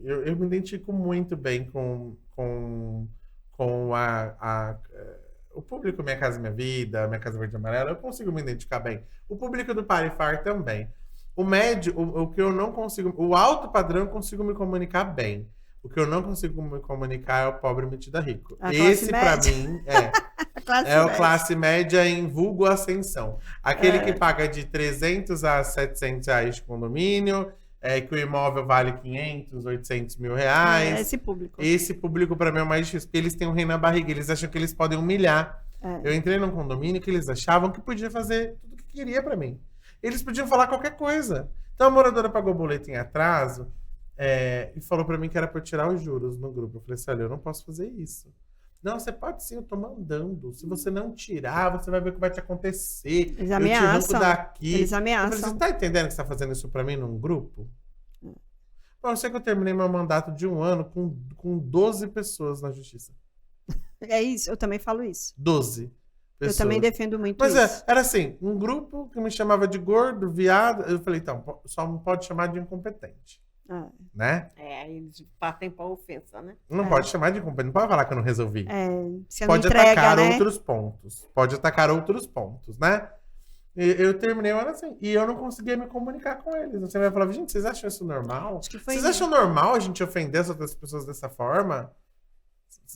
Eu me identifico muito bem com o público Minha Casa Minha Vida, Minha Casa Verde e Amarela. Eu consigo me identificar bem. O público do Par e Far também. O médio, o que eu não consigo... O alto padrão eu consigo me comunicar bem. O que eu não consigo me comunicar é o pobre metido a rico. Esse, pra mim, é o classe média em vulgo ascensão. Aquele que paga de 300 a 700 reais de condomínio, que o imóvel vale 500, 800 mil reais. Esse público. Esse público, pra mim, é o mais difícil, porque eles têm um rei na barriga, eles acham que eles podem humilhar. Eu entrei num condomínio que eles achavam que podia fazer tudo o que queria pra mim. Eles podiam falar qualquer coisa. Então a moradora pagou o boleto em atraso e falou pra mim que era pra eu tirar os juros no grupo. Eu falei assim, olha, eu não posso fazer isso. Não, você pode sim, eu tô mandando. Se você não tirar, você vai ver o que vai te acontecer. Eles eu ameaçam. te arranco daqui. Eles Eu falei, ameaçam. você tá entendendo que você tá fazendo isso pra mim num grupo? Bom, eu sei que eu terminei meu mandato de 1 ano com 12 pessoas na justiça. É isso, eu também falo isso. 12 pessoas. Eu também defendo muito Mas isso. era assim, um grupo que me chamava de gordo, viado. Eu falei, então, só não pode chamar de incompetente. Né? Aí eles partem pra ofensa, né? Não pode chamar de incompetente. Não pode falar que eu não resolvi. Você pode não entrega, atacar né? outros pontos. Pode atacar outros pontos, né? Eu terminei o ano assim. E eu não conseguia me comunicar com eles. Você vai falar, gente, vocês acham isso normal? Acho que foi Vocês acham normal a gente ofender as outras pessoas dessa forma?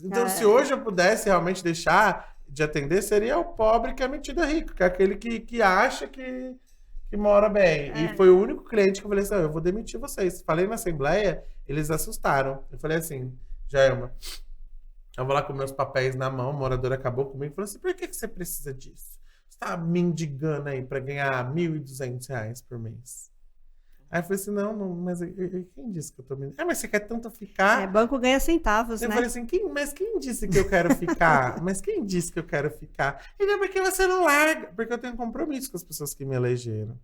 Então, se hoje eu pudesse realmente deixar de atender, seria o pobre que é metido a rico, que é aquele que acha que mora bem. E foi o único cliente que eu falei assim, eu vou demitir vocês. Falei na assembleia, eles assustaram. Eu falei assim, Jailma, eu vou lá com meus papéis na mão, o morador acabou comigo e falou assim, por que você precisa disso? Você tá mendigando aí pra ganhar R$1.200 por mês. Aí eu falei assim, não, mas quem disse que eu tô mendigando? Mas você quer tanto ficar? Banco ganha centavos, eu né? falei assim, mas quem disse que eu quero ficar? Mas quem disse que eu quero ficar? Ele é porque você não larga. Porque eu tenho compromisso com as pessoas que me elegeram.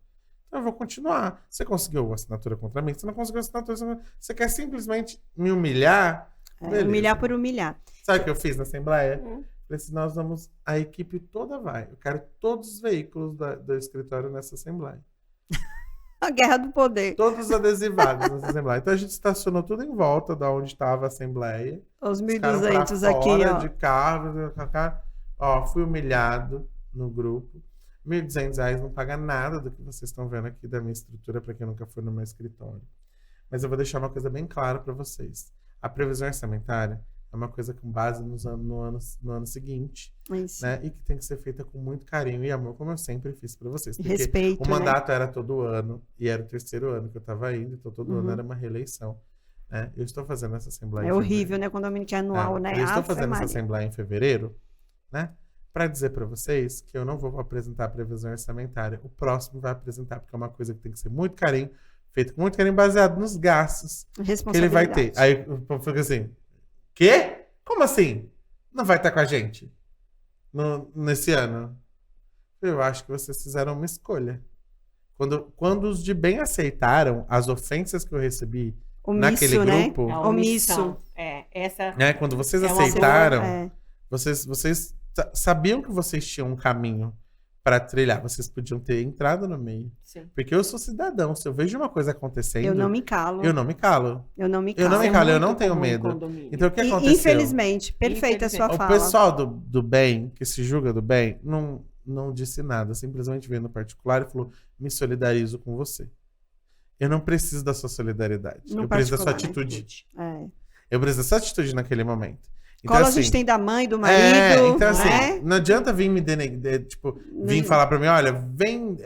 Então eu vou continuar. Você conseguiu assinatura contra mim? Você não conseguiu assinatura. Você quer simplesmente me humilhar? Humilhar por humilhar. Sabe o que eu fiz na Assembleia? Falei assim, nós vamos... A equipe toda vai. Eu quero todos os veículos do escritório nessa Assembleia. A guerra do poder. Todos adesivados nessa Assembleia. Então a gente estacionou tudo em volta da onde estava a Assembleia. Os Ficaram 1.200 pra aqui, fora ó. de carro. Ó, fui humilhado no grupo. R$1.200 não paga nada do que vocês estão vendo aqui da minha estrutura, para quem nunca foi no meu escritório. Mas eu vou deixar uma coisa bem clara para vocês. A previsão orçamentária é uma coisa com base no ano seguinte, Isso. né? E que tem que ser feita com muito carinho e amor, como eu sempre fiz para vocês. Porque Respeito, o mandato era todo ano, e era o 3º ano que eu estava indo, então todo ano era uma reeleição. Né? Eu estou fazendo essa Assembleia É horrível, né? Condomínio que é anual, né? Eu estou fazendo essa Assembleia em fevereiro, né? Para dizer para vocês que eu não vou apresentar a previsão orçamentária. O próximo vai apresentar, porque é uma coisa que tem que ser muito carinho, feito com muito carinho, baseado nos gastos que ele vai ter. Aí o povo fica assim, quê? Como assim? Não vai estar com a gente nesse ano? Eu acho que vocês fizeram uma escolha. Quando os de bem aceitaram as ofensas que eu recebi naquele grupo... Né? Omisso. Quando vocês aceitaram, vocês sabiam que vocês tinham um caminho para trilhar. Vocês podiam ter entrado no meio. Sim. Porque eu sou cidadão. Se eu vejo uma coisa acontecendo... Eu não me calo. Eu não me calo. Eu não me calo, eu não tenho medo. Então o que aconteceu? Infelizmente, perfeita a sua fala. O pessoal do bem, que se julga do bem, não disse nada. Simplesmente veio no particular e falou, me solidarizo com você. Eu não preciso da sua solidariedade. Eu preciso da sua atitude. Eu preciso da sua atitude naquele momento. Então, Cola a gente tem da mãe, do marido. Então, assim, né? não adianta vir me denegrar, vir falar pra mim, olha, vem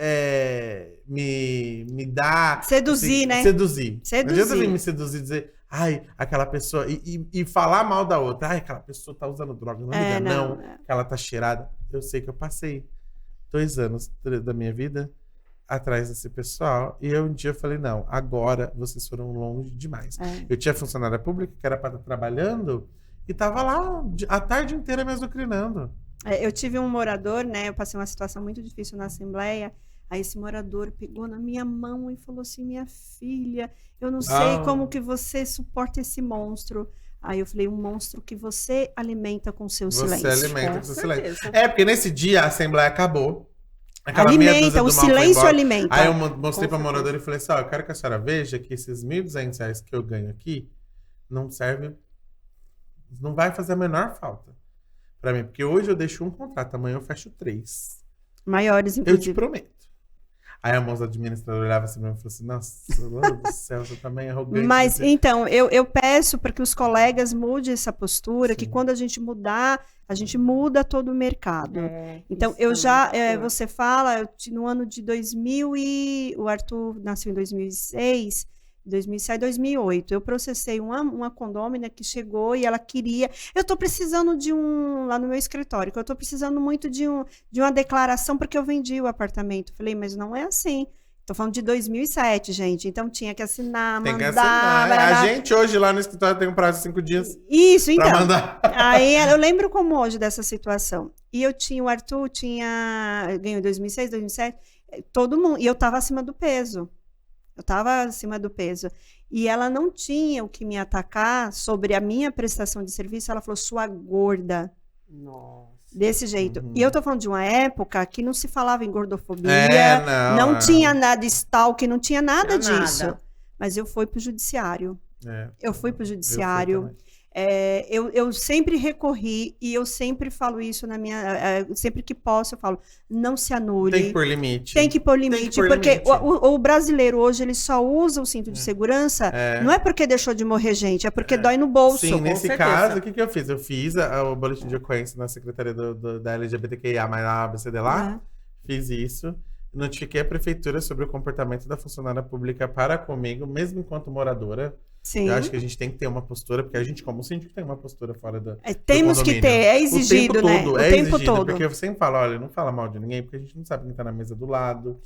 me dar... Seduzir, assim, né? Seduzir. Não adianta vir me seduzir e dizer, ai, aquela pessoa... E falar mal da outra. Ai, aquela pessoa tá usando droga. Não liga, não. Que ela tá cheirada. Eu sei que eu passei 2 anos da minha vida atrás desse pessoal. E um dia eu falei, não, agora vocês foram longe demais. Eu tinha funcionária pública que era pra estar trabalhando... E tava lá a tarde inteira me azucrinando. Eu tive um morador, né? Eu passei uma situação muito difícil na Assembleia. Aí esse morador pegou na minha mão e falou assim, minha filha, eu não sei como que você suporta esse monstro. Aí eu falei, um monstro que você alimenta com seu silêncio. Você alimenta com seu silêncio. Porque nesse dia a Assembleia acabou. Alimenta, o silêncio alimenta. Aí eu mostrei pra moradora e falei assim, eu quero que a senhora veja que esses R$1.200 que eu ganho aqui não servem. Não vai fazer a menor falta pra mim. Porque hoje eu deixo um contrato, amanhã eu fecho 3. Maiores, inclusive. Eu te prometo. Aí a moça administradora olhava assim pra mim e falou assim, nossa, Deus do céu, você também é arrogante. Mas, então, eu peço para que os colegas mudem essa postura, que quando a gente mudar, a gente muda todo o mercado. Então, eu já, você fala, no ano de 2000 o Arthur nasceu em 2006, 2007, 2008. Eu processei uma condômina que chegou e ela queria... Eu estou precisando de lá no meu escritório, que eu estou precisando muito de uma declaração porque eu vendi o apartamento. Falei, mas não é assim. Estou falando de 2007, gente. Então tinha que assinar, Tem que mandar... assinar. A gente hoje lá no escritório tem um prazo de 5 dias Isso, então. pra mandar. Aí eu lembro como hoje dessa situação. E o Arthur ganhou em 2006, 2007, todo mundo... E eu estava acima do peso. E ela não tinha o que me atacar sobre a minha prestação de serviço. Ela falou, sua gorda. Nossa. Desse jeito. E eu tô falando de uma época que não se falava em gordofobia, não tinha nada de stalking, não tinha nada disso. Nada. Mas eu fui pro judiciário. Eu fui pro judiciário. Eu sempre recorri e eu sempre falo isso sempre que posso eu falo, não se anule. Tem que pôr limite. Tem que pôr limite, porque o brasileiro hoje ele só usa o cinto de segurança, não é porque deixou de morrer gente, é porque dói no bolso. Sim, nesse caso, o que eu fiz? Eu fiz o boletim de ocorrência na Secretaria da LGBTQIA+, a ABCD lá, fiz isso, notifiquei a prefeitura sobre o comportamento da funcionária pública para comigo, mesmo enquanto moradora. Sim. Eu acho que a gente tem que ter uma postura, porque a gente, como síndico, tem uma postura fora do temos que ter, é exigido, né? O tempo todo. Porque eu sempre falo, olha, não fala mal de ninguém, porque a gente não sabe quem tá na mesa do lado,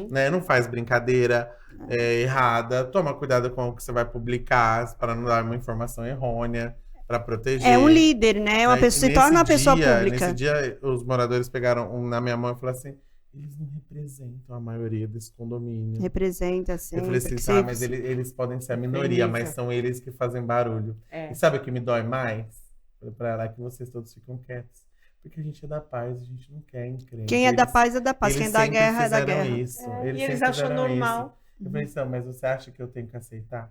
né? Não faz brincadeira errada, toma cuidado com o que você vai publicar, para não dar uma informação errônea, para proteger. É um líder, né? Uma pessoa, se torna uma pessoa pública. Nesse dia, os moradores pegaram na minha mão e falaram assim, eles não representam a maioria desse condomínio. Representa, sim. Eu falei assim, mas eles podem ser a minoria, mas são eles que fazem barulho. E sabe o que me dói mais? Pra ela que vocês todos ficam quietos. Porque a gente é da paz, a gente não quer encrenca. Quem é da paz é da paz, quem é da guerra é da guerra. Isso. Eles acham normal. Eu falei assim, mas você acha que eu tenho que aceitar?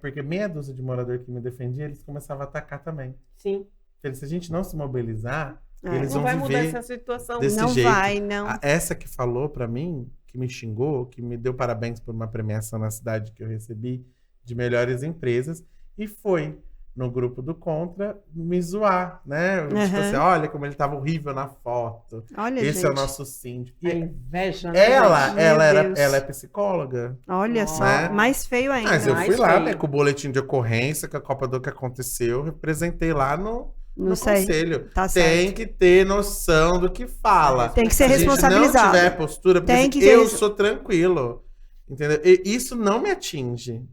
Porque meia dúzia de morador que me defendia, eles começavam a atacar também. Sim. Se a gente não se mobilizar, eles não vão vai viver mudar essa situação. desse não jeito. Vai, não. Essa que falou pra mim, que me xingou, que me deu parabéns por uma premiação na cidade que eu recebi de melhores empresas, e foi no grupo do Contra me zoar, né? Tipo assim, olha como ele tava horrível na foto. Olha, Esse gente. é o nosso síndico. A inveja, né? Ela é psicóloga. Olha só, né? Mais feio ainda. Mas eu fui lá, né, com o boletim de ocorrência, com a Copa do que aconteceu, representei lá no conselho. Tá tem certo. que ter noção do que fala. Tem que ser Se a gente responsabilizado. não tiver postura, porque Tem que eu sou tranquilo. Entendeu? E isso não me atinge.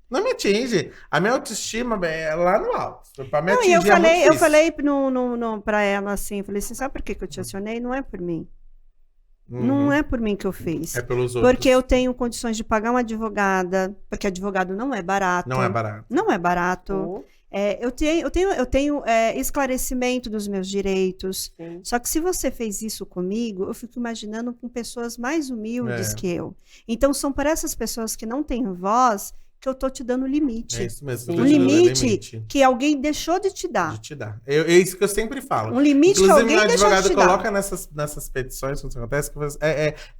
Não me atinge. A minha autoestima é lá no alto. Pra me atingir eu falei pra ela assim, falei assim, sabe por que eu te acionei? Não é por mim. Não é por mim que eu fiz. É pelos outros. Porque eu tenho condições de pagar uma advogada, porque advogado não é barato. Não é barato. Não é barato. Eu tenho esclarecimento dos meus direitos. Sim. Só que se você fez isso comigo, eu fico imaginando com pessoas mais humildes que eu. Então, são para essas pessoas que não têm voz que eu tô te dando limite. É isso mesmo. Um limite que alguém deixou de te dar. É isso que eu sempre falo. Um limite que alguém deixou de te dar. Inclusive, o advogado coloca nessas petições, quando isso acontece, que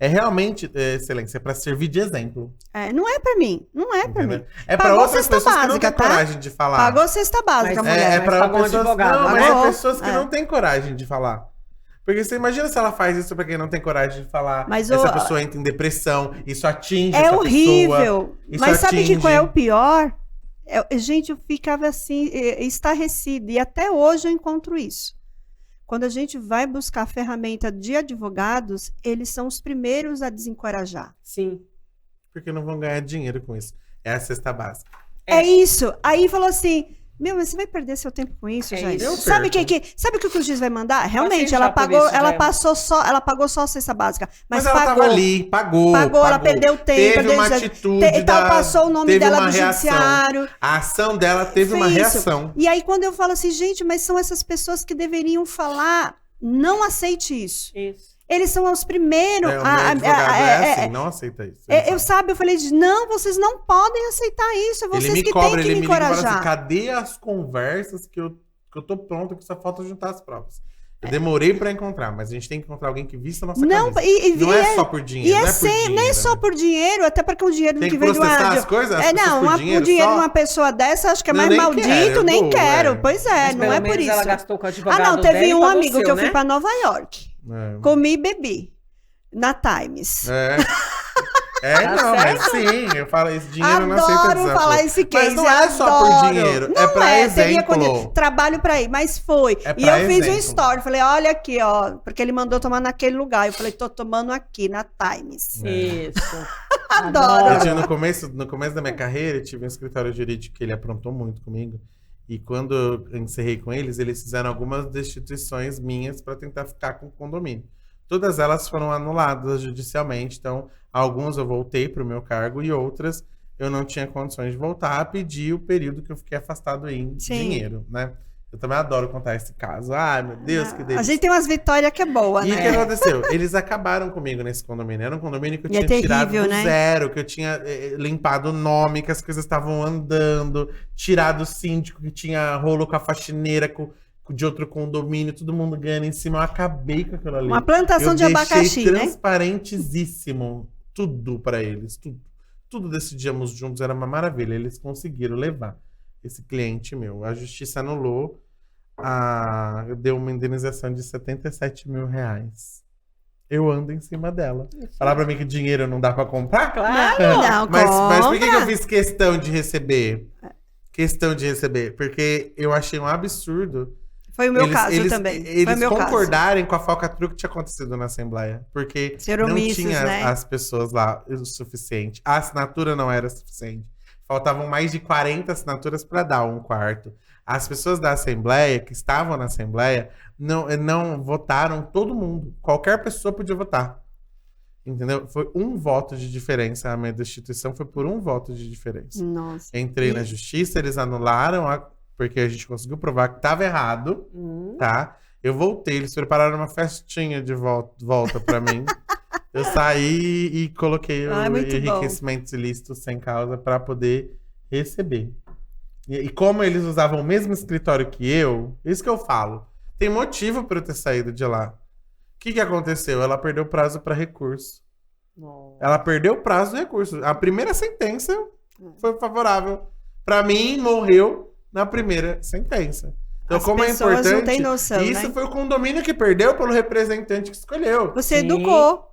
é realmente, excelência, é para servir de exemplo. Não é para mim. Não é para mim. É para outras pessoas que não têm coragem de falar. Pagou cesta básica, mulher. É para pessoas que É. não têm coragem de falar. Porque você imagina se ela faz isso pra quem não tem coragem de falar. Mas essa pessoa entra em depressão, isso atinge é essa horrível. pessoa. Mas sabe qual é o pior? Gente, eu ficava assim, estarrecida. E até hoje eu encontro isso. Quando a gente vai buscar a ferramenta de advogados, eles são os primeiros a desencorajar. Sim. Porque não vão ganhar dinheiro com isso. É a cesta básica. É isso. Aí falou assim... mas você vai perder seu tempo com isso, gente. Sabe o que o juiz vai mandar? Realmente, ela pagou só a cesta básica. Mas ela pagou, tava ali, pagou. Ela perdeu tempo. Teve uma atitude. Passou o nome dela no judiciário. A ação dela teve uma reação. E aí, quando eu falo assim, gente, mas são essas pessoas que deveriam falar, não aceite isso. Eles são os primeiros. O meu advogado não aceita isso. Eu falei, não, vocês não podem aceitar isso. Vocês que têm que me encorajar. Assim, cadê as conversas que eu tô pronto, que só falta juntar as provas? Eu demorei pra encontrar, mas a gente tem que encontrar alguém que vista a nossa camisa. Não é só por dinheiro. Não é só por dinheiro, até porque o dinheiro tem que vem do as coisas. O dinheiro de uma pessoa dessa, acho que é mais maldito, nem quero. Pois é, não é por isso. Ela gastou com o advogado não, teve um amigo que eu fui né? pra Nova York. Comi e bebi. Na Times. Mas sim, eu falo, esse dinheiro não aceita Adoro desaforo. falar esse case, Mas não é só por adoro. dinheiro, Não é pra teria exemplo. trabalho pra ir, mas foi. É E pra eu fiz um exemplo. story, falei, olha aqui, ó, porque ele mandou tomar naquele lugar. Eu falei, tô tomando aqui, na Times. Isso. Adoro. Eu tinha, no começo da minha carreira, eu tive um escritório jurídico que ele aprontou muito comigo. E quando eu encerrei com eles, eles fizeram algumas destituições minhas para tentar ficar com o condomínio. Todas elas foram anuladas judicialmente, então algumas eu voltei para o meu cargo e outras eu não tinha condições de voltar a pedir o período que eu fiquei afastado em Sim. dinheiro, né? Eu também adoro contar esse caso. Ai, meu Deus, que delícia. A gente tem umas vitórias que é boa, E o né? que aconteceu? Eles acabaram comigo nesse condomínio. Era um condomínio que eu E é tinha tirado terrível, do né? zero, que eu tinha limpado o nome, que as coisas estavam andando, tirado o síndico, que tinha rolo com a faxineira, de outro condomínio, todo mundo ganhando em cima. Eu acabei com aquilo ali. Uma plantação de abacaxi, deixei né? transparentíssimo tudo pra eles. Tudo decidíamos juntos, era uma maravilha. Eles conseguiram levar esse cliente meu. A justiça anulou. Deu uma indenização de 77 mil reais. Eu ando em cima dela. Falar pra mim que dinheiro não dá pra comprar? Claro. Não, Mas por que compra. eu fiz questão de receber? Porque eu achei um absurdo Foi o meu caso também. Foi eles o meu caso. concordarem com a falcatrua que tinha acontecido na Assembleia. Porque Ser não omissos, tinha né? as pessoas lá o suficiente. A assinatura não era suficiente. Faltavam mais de 40 assinaturas para dar um quarto. As pessoas da Assembleia, que estavam na Assembleia, não votaram todo mundo. Qualquer pessoa podia votar. Entendeu? Foi um voto de diferença. A minha destituição foi por um voto de diferença. Nossa. Entrei na justiça, eles anularam, porque a gente conseguiu provar que estava errado, tá? Eu voltei, eles prepararam uma festinha de volta para mim. Eu saí e coloquei o muito bom. enriquecimento ilícito sem causa para poder receber. E como eles usavam o mesmo escritório que eu, isso que eu falo. Tem motivo para eu ter saído de lá. O que aconteceu? Ela perdeu o prazo para recurso. Ela perdeu o prazo do recurso. A primeira sentença foi favorável. Para mim, morreu na primeira sentença. Então, As como é pessoas importante, não têm noção, isso né? foi o condomínio que perdeu pelo representante que escolheu. Você Sim. educou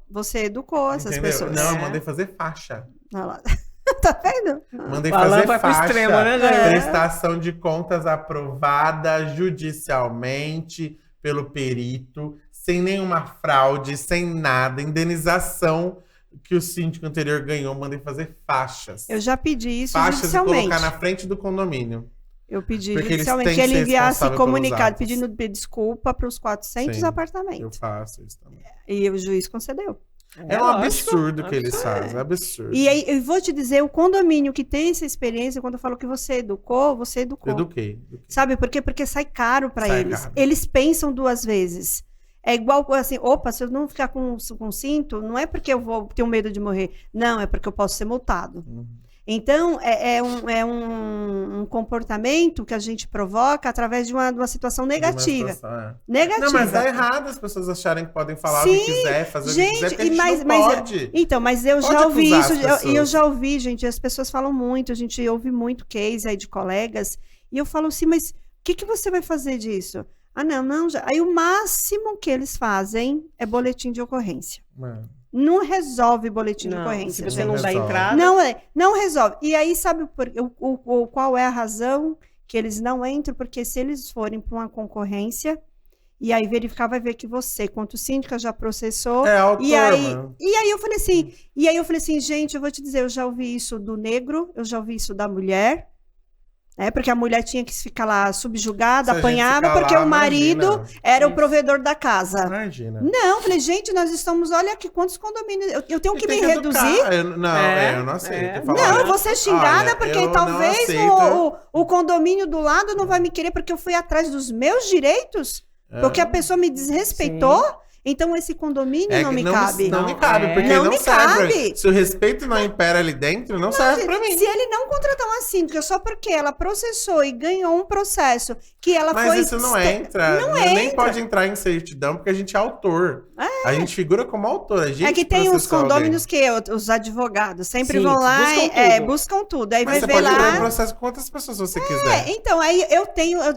essas Entendeu? pessoas. Não, eu mandei fazer faixa. Olha lá. Tá vendo? Mandei Falando fazer vai pro faixa. extremo, né, gente? Prestação de contas aprovada judicialmente pelo perito, sem nenhuma fraude, sem nada, indenização que o síndico anterior ganhou, mandei fazer faixas. Eu já pedi isso Faixas e judicialmente. colocar na frente do condomínio. Eu pedi Porque eles judicialmente têm que que ele ser enviasse responsável pelos comunicado atos. pedindo desculpa para os 400 Sim, Eu apartamentos. faço isso também. E o juiz concedeu. É um lógico. absurdo que eles fazem, é absurdo. E aí, eu vou te dizer, o condomínio que tem essa experiência, quando eu falo que você educou. Eduquei. Sabe por quê? Porque sai caro para Sai eles. caro. Eles pensam duas vezes. É igual assim, opa, se eu não ficar com cinto, não é porque eu vou ter medo de morrer. Não, é porque eu posso ser multado. Uhum. Então, é um comportamento que a gente provoca através de uma situação negativa. De uma situação, Negativa. Não, mas é errado as pessoas acharem que podem falar Sim, o que quiser, fazer o que quiser, porque a gente não pode. Então, mas eu Pode já ouvi acusar isso, as pessoas. e eu já ouvi, gente, as pessoas falam muito, a gente ouve muito case aí de colegas, e eu falo assim, mas o que você vai fazer disso? Ah, não, já. Aí o máximo que eles fazem é boletim de ocorrência. Mano, Não resolve boletim de Não, ocorrência. se você gente. não dá resolve. entrada. Não resolve. E aí, sabe qual é a razão que eles não entram? Porque se eles forem para uma concorrência, e aí verificar, vai ver que você, quanto síndica, já processou. é autor, mano. E aí eu falei assim, gente, eu vou te dizer, eu já ouvi isso do negro, eu já ouvi isso da mulher, né? Porque a mulher tinha que ficar lá subjugada, Se a gente apanhava, ficar porque lá, o marido imagina. era o Isso. provedor da casa. Imagina. Não, eu falei, gente, nós estamos, olha aqui quantos condomínios, eu tenho que E tem me reduzir. educar. Eu não aceito. É. Eu falo, Não, olha, eu vou ser xingada olha, porque eu não talvez aceito. o condomínio do lado não vai me querer porque eu fui atrás dos meus direitos, porque a pessoa me desrespeitou. Então esse condomínio não me cabe. Não me cabe, É. porque Não não me serve pra cabe. mim. Se o respeito não impera ali dentro, não serve pra mim. Se ele não contratar uma síndica só porque ela processou e ganhou um processo que ela Mas foi... isso não entra. Não Nem entra. pode entrar em certidão, porque a gente é autor. A gente figura como autor. A gente É que tem uns processou condôminos alguém. que os advogados sempre Sim, vão lá buscam tudo. buscam tudo. Aí Mas você vai ver pode abrir um lá. processo com quantas pessoas você quiser. Então, aí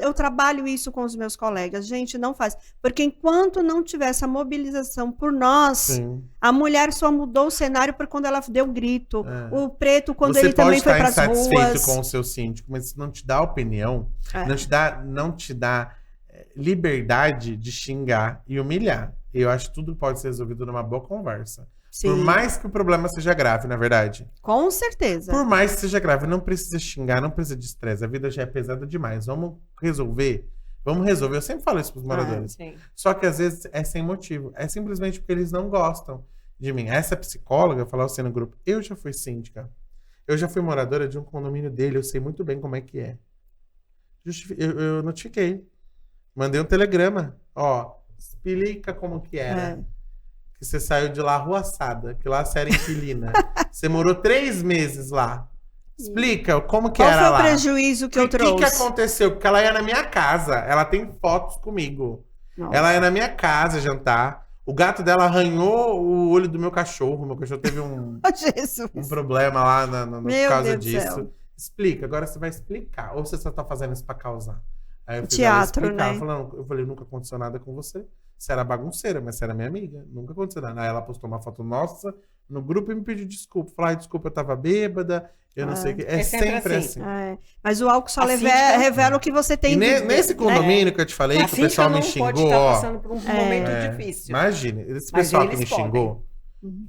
eu trabalho isso com os meus colegas. Gente, não faz. Porque enquanto não tiver essa mobilização por nós, Sim. a mulher só mudou o cenário por quando ela deu grito. É. O preto, quando Você ele também pode foi estar para as insatisfeito ruas. com o seu síndico, mas isso não te dá opinião, É. não te dá liberdade de xingar e humilhar. Eu acho que tudo pode ser resolvido numa boa conversa. Sim, Por mais que o problema seja grave, na verdade. com certeza. Por mais que seja grave, não precisa xingar, não precisa de estresse. A vida já é pesada demais. Vamos resolver. Vamos resolver. Eu sempre falo isso para os moradores. Sim. Só que às vezes é sem motivo. É simplesmente porque eles não gostam de mim. Essa psicóloga, falou assim no grupo, eu já fui síndica. Eu já fui moradora de um condomínio dele, eu sei muito bem como é que é. Eu notifiquei. Mandei um telegrama. Ó, explica como que era. É. Que você saiu de lá arruaçada, que lá você era inquilina. Você morou 3 meses lá. Explica como que Qual era foi o lá. prejuízo que eu O que trouxe? aconteceu? Porque ela ia na minha casa. Ela tem fotos comigo. Nossa. Ela ia na minha casa jantar. O gato dela arranhou o olho do meu cachorro. Meu cachorro teve um Jesus. problema lá por Meu causa Deus do disso. céu. Explica, agora você vai explicar. Ou você só tá fazendo isso pra causar? Aí eu fiz Teatro, ela explicar. né? Eu falei, nunca aconteceu nada com você. Você era bagunceira, mas você era minha amiga. Nunca aconteceu nada. Aí ela postou uma foto nossa no grupo e me pediu desculpa. Falei, ai, desculpa, eu tava bêbada. Eu não sei o que. É sempre assim. É. Mas o álcool só A síndica- revela o que você tem E de- nesse condomínio que eu te falei, A que o pessoal me síndica não pode xingou, estar ó. passando por um momento É, difícil. imagine, esse Mas pessoal que eles me podem. xingou, Uhum.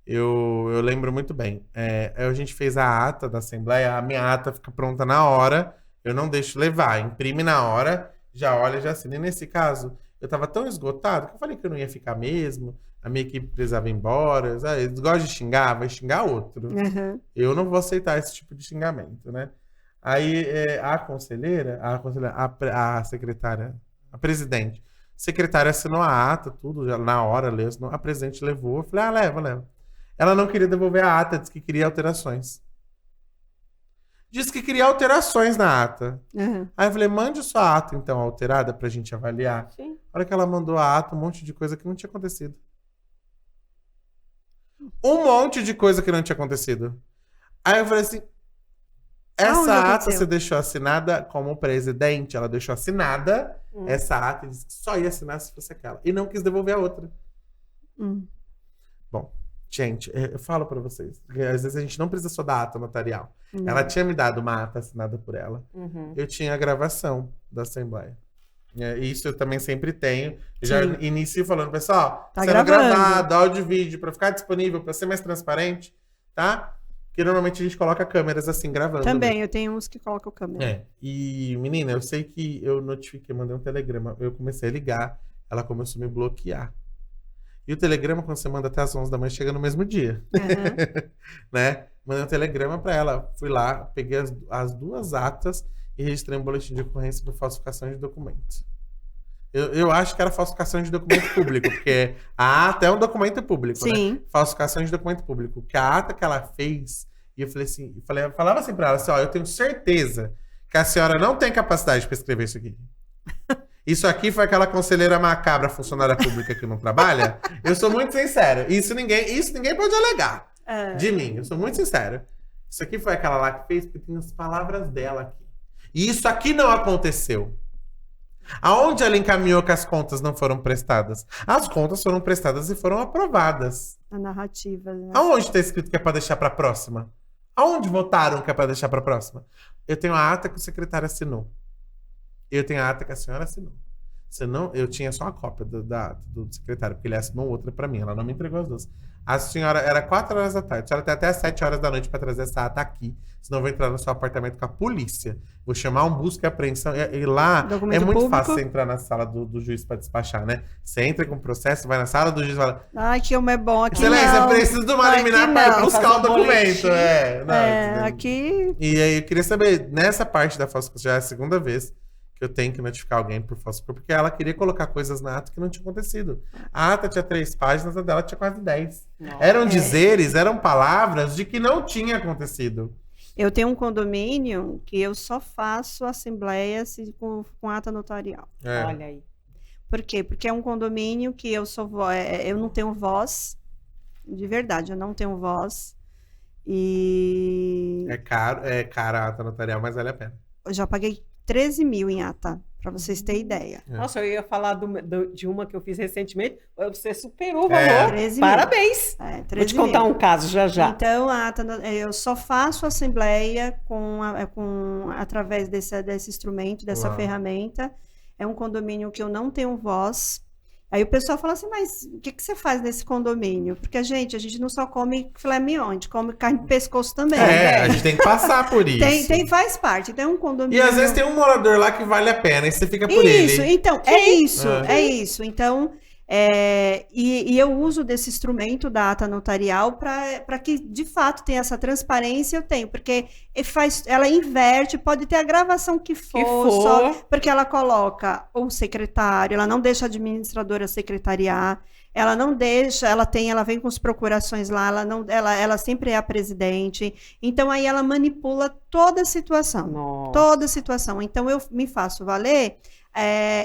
eu lembro muito bem. Aí a gente fez a ata da Assembleia, a minha ata fica pronta na hora, eu não deixo levar, imprime na hora, já olha, já assina. E nesse caso, eu tava tão esgotado que eu falei que eu não ia ficar mesmo, a minha equipe precisava ir embora. Sabe? Eles gostam de xingar, vai xingar outro. Uhum. Eu não vou aceitar esse tipo de xingamento, né? Aí a secretária, a presidente, secretária assinou a ata, tudo, já na hora, leu, assinou, a presidente levou, eu falei, leva. Ela não queria devolver a ata, disse que queria alterações. Disse que queria alterações na ata. Uhum. Aí eu falei, mande sua ata, então, alterada, pra gente avaliar. Sim. A hora que ela mandou a ata, um monte de coisa que não tinha acontecido. Um monte de coisa que não tinha acontecido. Aí eu falei assim, Aonde essa ata aconteceu? você deixou assinada como presidente, ela deixou assinada Hum. essa ata e disse que só ia assinar se fosse aquela. E não quis devolver a outra. Hum. Bom, gente, eu falo pra vocês, que às vezes a gente não precisa só da ata notarial. Não. Ela tinha me dado uma ata assinada por ela. Uhum. Eu tinha a gravação da Assembleia. Isso eu também sempre tenho. Eu já Sim. inicio falando, pessoal, Tá sendo gravando. gravado, áudio e vídeo, pra ficar disponível, pra ser mais transparente, tá? Porque normalmente a gente coloca câmeras assim, gravando. Também, eu tenho uns que colocam câmera. É. E, menina, eu sei que eu notifiquei, mandei um telegrama, eu comecei a ligar, ela começou a me bloquear. E o telegrama, quando você manda até as 11 da manhã, chega no mesmo dia. Uhum. Né? Mandei um telegrama pra ela. Fui lá, peguei as 2 atas e registrei um boletim de ocorrência por falsificação de documentos. Eu acho que era falsificação de documento público, porque a ata é um documento público, né? Sim. Falsificação de documento público. Que a ata que ela fez, e eu falei assim, falava assim pra ela, assim, ó, eu tenho certeza que a senhora não tem capacidade pra escrever isso aqui. Isso aqui foi aquela conselheira macabra, funcionária pública que não trabalha? Eu sou muito sincero. Isso ninguém pode alegar É. de mim. Eu sou muito sincero. Isso aqui foi aquela lá que fez, porque tem as palavras dela aqui. E isso aqui não aconteceu. Aonde ela encaminhou que as contas não foram prestadas? As contas foram prestadas e foram aprovadas. A narrativa, né? Aonde está escrito que é para deixar para próxima? Aonde votaram que é para deixar para próxima? Eu tenho a ata que o secretário assinou. Eu tenho a ata que a senhora assinou. Eu tinha só a cópia da ata do secretário, porque ele assinou outra para mim. Ela não me entregou as 2. A senhora, era 4 horas da tarde. A senhora tem até as 7 horas da noite para trazer essa ata aqui. Senão eu vou entrar no seu apartamento com a polícia. Vou chamar um busca e apreensão. E lá Documento é muito público. fácil você entrar na sala do juiz para despachar, né? Você entra com o processo, vai na sala do juiz e fala: Ai, que homem é bom aqui. Excelência, não. precisa de uma Aqui liminar para não. buscar o Fazer um documento. boletim. Não, Aqui. E aí eu queria saber, nessa parte da falsificação, já é a segunda vez que eu tenho que notificar alguém por falsificação, porque ela queria colocar coisas na ata que não tinha acontecido. A ata tinha 3 páginas, a dela tinha quase 10. Nossa. Eram dizeres, eram palavras de que não tinha acontecido. Eu tenho um condomínio que eu só faço assembleia com ata notarial. É. Olha aí. Por quê? Porque é um condomínio que eu não tenho voz, de verdade, eu não tenho voz. E É cara a ata notarial, mas vale a pena. eu já paguei 13 mil em ata, para vocês terem ideia. Nossa, eu ia falar de uma que eu fiz recentemente. Você superou o É. valor. 13 mil. Parabéns. É, 13 Vou te contar mil. um caso já já. Então, eu só faço assembleia através desse instrumento, dessa Uau. ferramenta. É um condomínio que eu não tenho voz. Aí o pessoal fala assim, mas o que você faz nesse condomínio? Porque a gente não só come filé mignon, a gente come carne de pescoço também. A gente tem que passar por isso. Faz parte. Então, é um condomínio... E às vezes tem um morador lá que vale a pena, e você fica por Isso, ele. então, é isso. Então, e eu uso desse instrumento da ata notarial para que, de fato, tenha essa transparência, eu tenho, porque ela inverte, pode ter a gravação que for. Só porque ela coloca o secretário, ela não deixa a administradora secretariar, ela não deixa, ela vem com as procurações lá, ela sempre é a presidente, então aí ela manipula toda a situação. Nossa. Toda a situação. Então, eu me faço valer.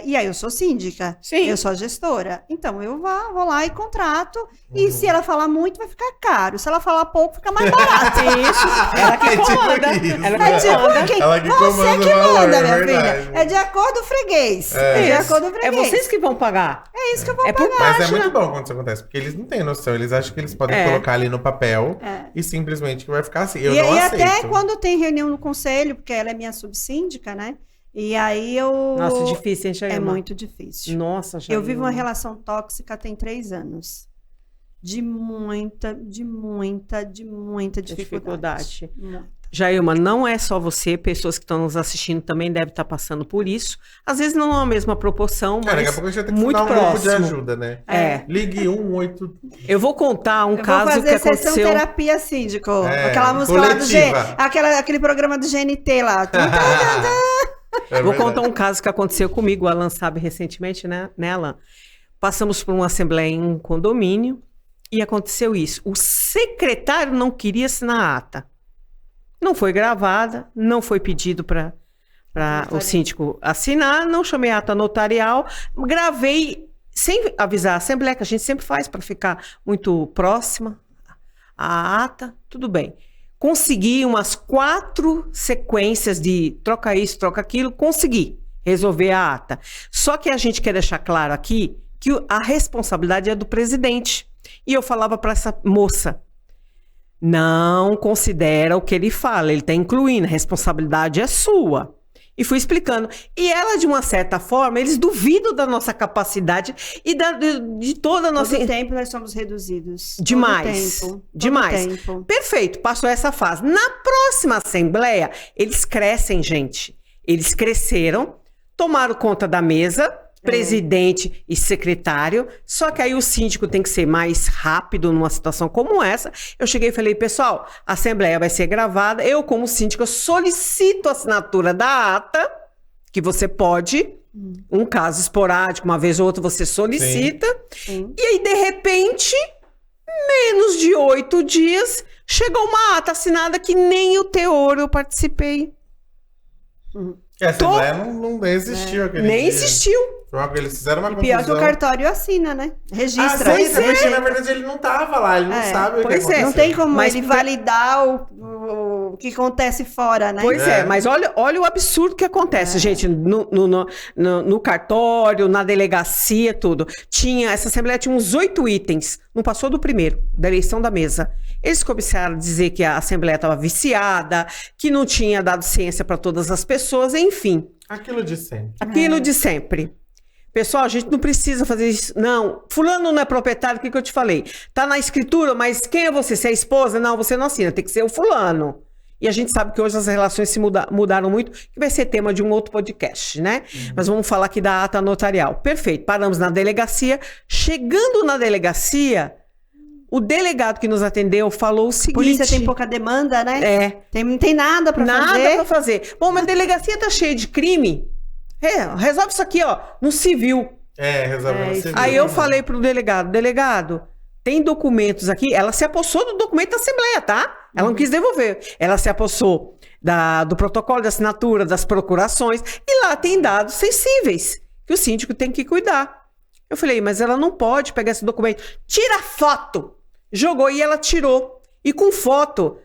E aí eu sou síndica, Sim. eu sou a gestora, então eu vou lá e contrato, e se ela falar muito vai ficar caro, se ela falar pouco fica mais barato. Isso. Ela que comanda. isso. Ela É que tipo comanda. quem? Ela que Você comanda que o valor, manda, é minha verdade. filha. É de acordo com o freguês. É. De Isso. acordo com o É freguês. vocês que vão pagar. É isso que eu vou É por pagar. Mas é página. muito bom quando isso acontece, porque eles não têm noção, eles acham que eles podem É. colocar ali no papel É. e simplesmente que vai ficar assim. Eu E não aceito. até quando tem reunião no conselho, porque ela é minha subsíndica, né? E aí eu... Nossa, difícil, hein, Jailma? É muito difícil. Nossa, Eu vivo uma Jailma. relação tóxica tem 3 anos. De muita dificuldade. Muita. Jailma, não é só você, pessoas que estão nos assistindo também devem estar passando por isso. Às vezes não é a mesma proporção, Cara, daqui a mas pouco a gente vai ter que muito fundar um grupo de próximo. ajuda, né? É. Ligue 188. Eu vou contar um Eu caso vou que fazer sessão aconteceu. terapia síndico. É, Aquela música lá do coletiva. aquele programa do GNT lá. É Vou verdade. contar um caso que aconteceu comigo, o Alan sabe recentemente, né, Alan? Passamos por uma assembleia em um condomínio e aconteceu isso. O secretário não queria assinar a ata. Não foi gravada, não foi pedido para o síndico assinar, não chamei a ata notarial, gravei sem avisar a assembleia, que a gente sempre faz para ficar muito próxima. A ata, tudo bem. Consegui umas 4 sequências de troca isso, troca aquilo, consegui resolver a ata. Só que a gente quer deixar claro aqui que a responsabilidade é do presidente. E eu falava para essa moça, não considera o que ele fala, ele está incluindo, a responsabilidade é sua. E fui explicando. E ela, de uma certa forma, eles duvidam da nossa capacidade e de toda a nossa... Todo tempo nós somos reduzidos. Demais. Todo tempo. Demais. Todo tempo. Perfeito, passou essa fase. Na próxima assembleia, eles crescem, gente. Eles cresceram, tomaram conta da mesa, presidente e secretário, só que aí o síndico tem que ser mais rápido numa situação como essa. Eu cheguei e falei, pessoal, a assembleia vai ser gravada, eu como síndico solicito a assinatura da ata, que você pode, um caso esporádico, uma vez ou outra você solicita, Sim. e aí de repente, menos de 8 dias, chegou uma ata assinada que nem o teor eu participei. A assembleia não existiu aquele Nem dia. existiu. Eles fizeram uma E pior que o confusão. cartório assina, né? Registra. Ah, sim, porque na verdade ele não tava lá, ele não sabe o que pois é. aconteceu. Não tem como Mas ele validar o que acontece fora, né? Pois é, mas olha o absurdo que acontece, gente, no cartório, na delegacia, tudo. Essa assembleia tinha uns 8 itens, não passou do primeiro, da eleição da mesa. Eles começaram a dizer que a assembleia estava viciada, que não tinha dado ciência para todas as pessoas, enfim. Aquilo de sempre. Aquilo de sempre. Pessoal, a gente não precisa fazer isso. Não, fulano não é proprietário, o que eu te falei? Tá na escritura, mas quem é você? Você é a esposa? Não, você não assina, tem que ser o fulano. E a gente sabe que hoje as relações se mudaram muito, que vai ser tema de um outro podcast, né? Mas vamos falar aqui da ata notarial. Perfeito, paramos na delegacia. Chegando na delegacia, o delegado que nos atendeu falou o seguinte... Polícia tem pouca demanda, né? Não tem nada pra fazer. Nada pra fazer. Bom, mas a delegacia tá cheia de crime. Resolve isso aqui, ó, no civil. Resolveu no civil. Aí eu falei pro delegado, tem documentos aqui, ela se apossou do documento da Assembleia, tá? Ela não quis devolver. Ela se apossou do protocolo de assinatura, das procurações, e lá tem dados sensíveis. que o síndico tem que cuidar. Eu falei, mas ela não pode pegar esse documento. Tira foto! Jogou e ela tirou. E com foto,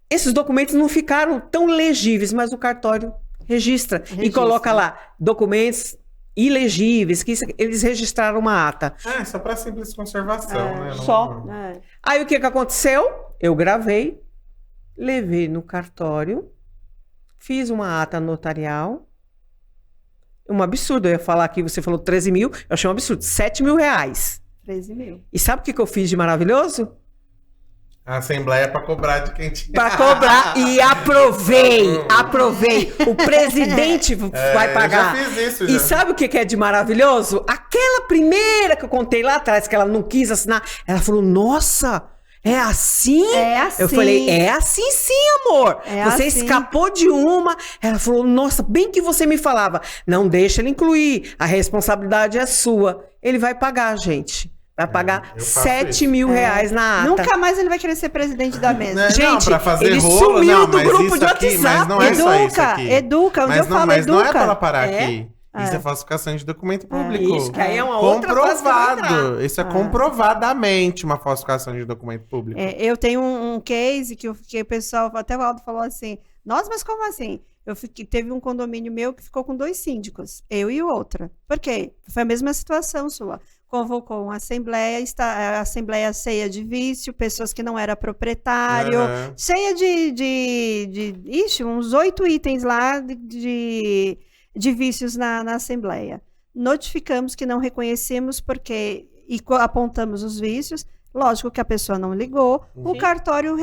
esses documentos não ficaram tão legíveis, mas o cartório registra. E coloca lá, documentos ilegíveis, que eles registraram uma ata. Só para simples conservação, né? Só. Aí o que aconteceu? Eu gravei, levei no cartório, fiz uma ata notarial. Um absurdo, eu ia falar aqui, você falou 13 mil, eu achei um absurdo, 7 mil reais. 13 mil. E sabe o que eu fiz de maravilhoso? A assembleia para cobrar de quem tinha. Para cobrar, e aprovei. O presidente vai pagar. Eu já fiz isso, E sabe o que é de maravilhoso? Aquela primeira que eu contei lá atrás, que ela não quis assinar, ela falou, nossa... É assim? É assim. Eu falei, é assim sim, amor. Você assim. escapou de uma. Ela falou, nossa, bem que você me falava. Não deixa ele incluir. A responsabilidade é sua. Ele vai pagar, gente. Vai pagar 7 mil reais na ata. Nunca mais ele vai querer ser presidente da mesa. Gente, não, pra fazer ele rolo, sumiu não, do mas grupo isso de aqui, WhatsApp. mas não é só isso aqui. Educa, onde eu falo mas não é educa. para ela parar aqui. Isso é falsificação de documento público. Isso, que aí é uma outra coisa que vai entrar. Comprovado. Isso é comprovadamente uma falsificação de documento público. Eu tenho um case que o pessoal, até o Aldo falou assim, nossa, mas como assim? Teve um condomínio meu que ficou com 2 síndicos, eu e outra. Por quê? Foi a mesma situação sua. Convocou uma assembleia, a assembleia cheia de vício, pessoas que não eram proprietário, cheia de uns 8 itens lá de vícios na assembleia. Notificamos que não reconhecemos e apontamos os vícios. Lógico que a pessoa não ligou. O cartório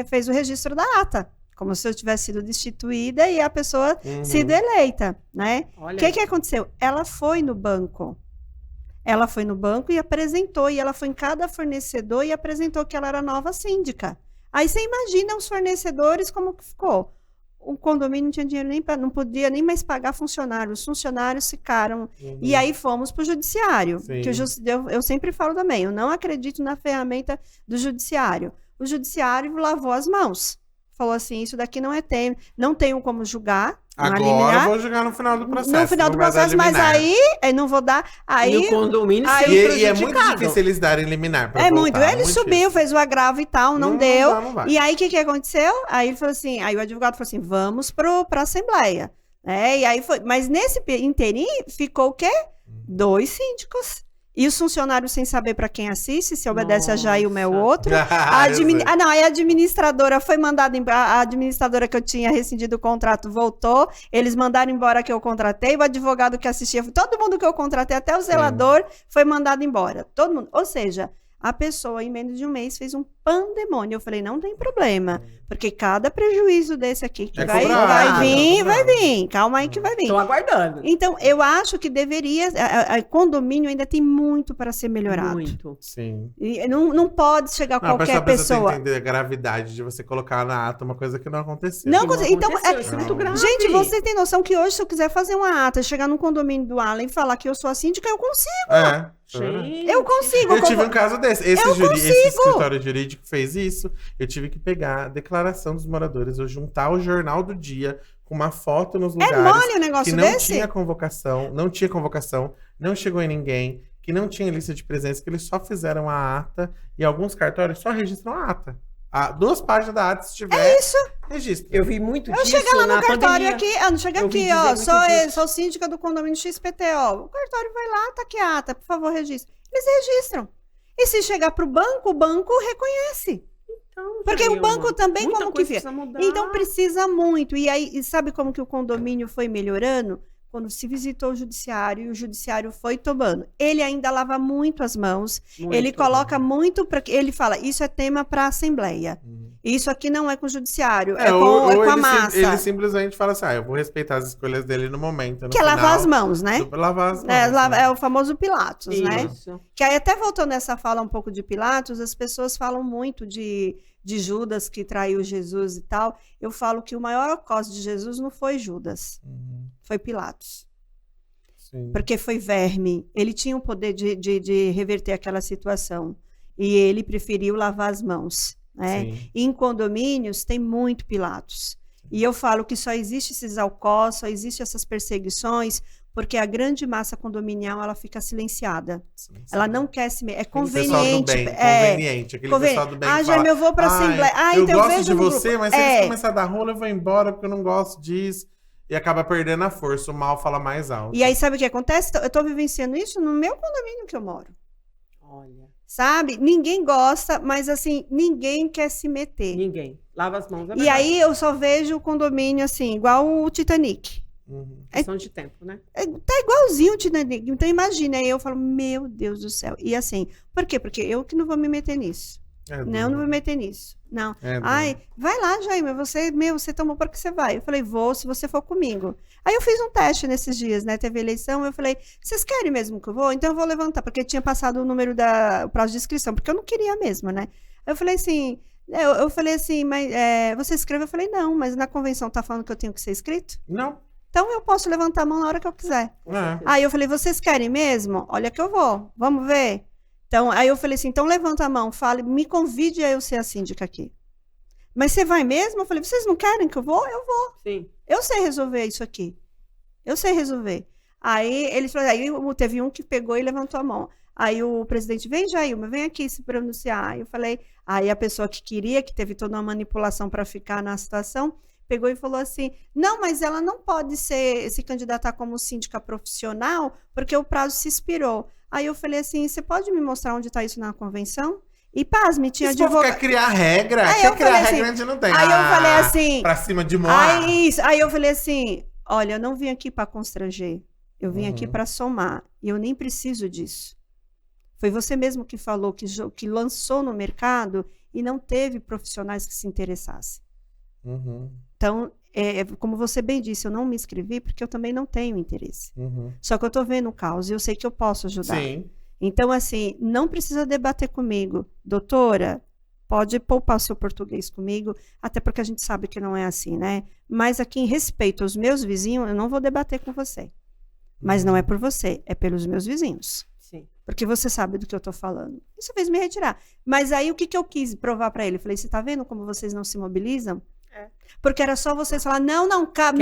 fez o registro da ata, como se eu tivesse sido destituída e a pessoa sido eleita, né? O que aconteceu? Ela foi no banco. E apresentou, e ela foi em cada fornecedor e apresentou que ela era nova síndica. Aí você imagina os fornecedores como que ficou. O condomínio não tinha dinheiro não podia nem mais pagar funcionários. Os funcionários ficaram. E aí fomos para o judiciário. Que eu sempre falo também, eu não acredito na ferramenta do judiciário. O judiciário lavou as mãos. Falou assim, isso daqui não tenho como julgar. Agora eu vou julgar no final do processo. No final do processo, mas aí não vou dar. Aí no condomínio e é muito difícil eles darem liminar. Muito. Ele subiu, fez o agravo e tal, não deu. Não e aí o que aconteceu? Aí ele falou assim, aí o advogado falou assim, vamos para a assembleia. E aí foi. Mas nesse inteirinho ficou o quê? 2 síndicos. E os funcionários sem saber para quem assiste, se obedece a Jailma é o outro. Aí a administradora foi mandada embora. A administradora que eu tinha rescindido o contrato voltou. Eles mandaram embora que eu contratei. O advogado que assistia, todo mundo que eu contratei, até o zelador, foi mandado embora. Todo mundo. Ou seja, a pessoa, em menos de um mês, fez um pandemônio. Eu falei, não tem problema, porque cada prejuízo desse aqui que vai vir. Calma aí que vai vir. Estou aguardando. Então, eu acho que deveria... condomínio ainda tem muito para ser melhorado. Muito. Sim. E não pode chegar qualquer pessoa. Tem que entender a gravidade de você colocar na ata uma coisa que não aconteceu. Então, isso é muito grave. Gente, você tem noção que hoje, se eu quiser fazer uma ata, chegar num condomínio do Allen e falar que eu sou a síndica, eu consigo. Eu consigo. Eu tive um caso desse. Esse escritório jurídico fez isso. Eu tive que pegar a declaração dos moradores, eu juntar o jornal do dia com uma foto nos lugares. É mole o negócio que não desse? tinha convocação, não chegou em ninguém, que não tinha lista de presença, que eles só fizeram a ata e alguns cartórios só registram a ata. 2 páginas da ata, se tiver, registro. Eu vi muito disso. Eu cheguei lá no cartório pandemia. aqui, não chega aqui, sou síndica do condomínio XPTO. O cartório vai lá, tá aqui a ata, por favor, registre. Eles registram. E se chegar pro banco, o banco reconhece. Então, porque o banco também, como que fica? Mudar. Então precisa muito. E aí, sabe como que o condomínio foi melhorando? Quando se visitou o judiciário e o judiciário foi tomando. Ele ainda lava muito as mãos, ele coloca muito, ele fala, isso é tema para a assembleia. Isso aqui não é com o judiciário, é com a massa. Ele simplesmente fala assim, eu vou respeitar as escolhas dele no momento. Que é lavar as mãos, né? Lavar as mãos. É o famoso Pilatos, né? Isso. Que aí até voltando nessa fala um pouco de Pilatos, as pessoas falam muito de Judas que traiu Jesus e tal. Eu falo que o maior algoz de Jesus não foi Judas, foi Pilatos. Sim. Porque foi verme. Ele tinha o poder de reverter aquela situação. E ele preferiu lavar as mãos. Né? E em condomínios tem muito Pilatos. E eu falo que só existe esses algoz, só existem essas perseguições Porque a grande massa condominial, ela fica silenciada. Sim, Ela sim. não quer se... É Aquele pessoal do conveniente. bem, conveniente. Aquele pessoal do bem que Jaime, fala, eu vou pra Assembleia. eu então gosto vejo de no você, grupo. mas se eles começar a dar rola, eu vou embora porque eu não gosto disso. E acaba perdendo a força. O mal fala mais alto. E aí, sabe o que acontece? Eu tô vivenciando isso no meu condomínio que eu moro. Olha, Sabe? Ninguém gosta, mas assim, ninguém quer se meter. ninguém. Lava as mãos. É E verdade. aí, eu só vejo o condomínio assim, igual o Titanic. Uhum. Questão de tempo, né? Tá igualzinho o Titanic. Então, imagina. Aí eu falo, meu Deus do céu. E assim, por quê? Porque eu que não vou me meter nisso. É Não, duro. eu não vou me meter nisso. Não. É duro. Ai, vai lá, Jaime, você tomou porque você vai. Eu falei, vou, se você for comigo. Aí eu fiz um teste nesses dias, né? Teve eleição, eu falei, vocês querem mesmo que eu vou? Então eu vou levantar, porque tinha passado o número o prazo de inscrição, porque eu não queria mesmo, né? Eu falei assim, eu falei assim, mas você escreve? Eu falei, não, mas na convenção tá falando que eu tenho que ser inscrito? Não. Então eu posso levantar a mão na hora que eu quiser. É. Aí eu falei, vocês querem mesmo? Olha que eu vou, vamos ver. Então, aí eu falei assim, então levanta a mão, fale, me convide a eu ser a síndica aqui. Mas você vai mesmo? Eu falei, vocês não querem que eu vou? Eu vou. Sim. Eu sei resolver isso aqui. Eu sei resolver. Aí eles falaram, aí teve um que pegou e levantou a mão. Aí o presidente, vem, Jailma, vem aqui se pronunciar. Aí eu falei, aí a pessoa que queria, que teve toda uma manipulação para ficar na situação, pegou e falou assim, não, mas ela não pode se candidatar como síndica profissional, porque o prazo se expirou. Aí eu falei assim, você pode me mostrar onde está isso na convenção? E pasme, tinha Esse povo advogado. quer criar regra. Aí Quer eu criar falei regra assim, onde não tem. aí eu falei assim, Pra cima de Moá. Aí eu falei assim, olha, eu não vim aqui para constranger, eu vim aqui para somar, e eu nem preciso disso. Foi você mesmo que falou, que lançou no mercado e não teve profissionais que se interessassem. Uhum, Então, como você bem disse, eu não me inscrevi porque eu também não tenho interesse. uhum. Só que eu estou vendo o caos e eu sei que eu posso ajudar. Sim. Então, assim, não precisa debater comigo. Doutora, pode poupar o seu português comigo, até porque a gente sabe que não é assim, né? Mas aqui, em respeito aos meus vizinhos, eu não vou debater com você. Mas não é por você, é pelos meus vizinhos. Sim. Porque você sabe do que eu estou falando. Isso fez me retirar. Mas aí, o que eu quis provar para ele? Eu falei, você está vendo como vocês não se mobilizam? Porque era só vocês falar, não, quero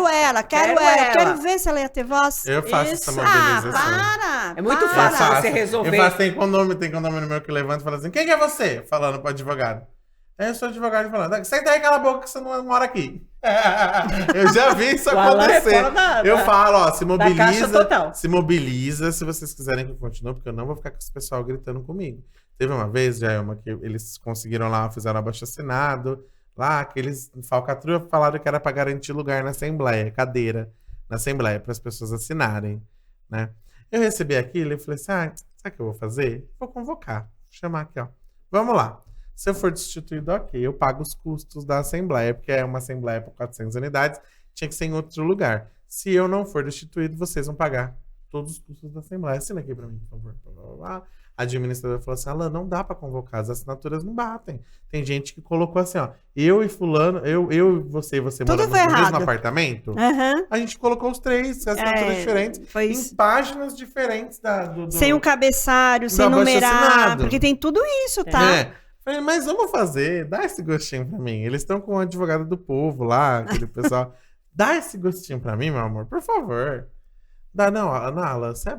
ela, quero ver se ela ia ter voz. Eu faço Isso. essa mobilização. Para! É muito para. fácil você resolver. Eu faço, tem condomínio meu que levanta e fala assim, quem que é você? Falando pro advogado. Aí eu sou advogado falando, senta aí, cala a boca que você não mora aqui. Eu já vi isso O Alan é acontecer. fora da- Eu falo, ó, da caixa total. se mobiliza se vocês quiserem que eu continue, porque eu não vou ficar com esse pessoal gritando comigo. Teve uma vez, Jailma, que eles conseguiram lá, fizeram abaixo-assinado, lá, que eles, falcatrua, falaram que era para garantir lugar na Assembleia, cadeira na Assembleia, para as pessoas assinarem, né? Eu recebi aquilo e falei assim, sabe o que eu vou fazer? Vou convocar, vou chamar aqui, ó. Vamos lá. Se eu for destituído, ok, eu pago os custos da Assembleia, porque é uma Assembleia para 400 unidades, tinha que ser em outro lugar. Se eu não for destituído, vocês vão pagar todos os custos da Assembleia. Assina aqui para mim, por favor. Blá, blá, blá. A administradora falou assim, Alan, não dá para convocar, as assinaturas não batem. Tem gente que colocou assim, ó, eu e fulano, eu e você Tudo moramos foi no mesmo errado. apartamento, Aham. a gente colocou os três, assinaturas diferentes, Foi em isso. páginas diferentes do Sem um cabeçário, sem numerar, abaixo-assinado. porque tem tudo isso, tá? É. Falei, mas vamos fazer, dá esse gostinho pra mim. Eles estão com o advogado do povo lá, aquele pessoal. Dá esse gostinho pra mim, meu amor, por favor. Dá, não, Alan, você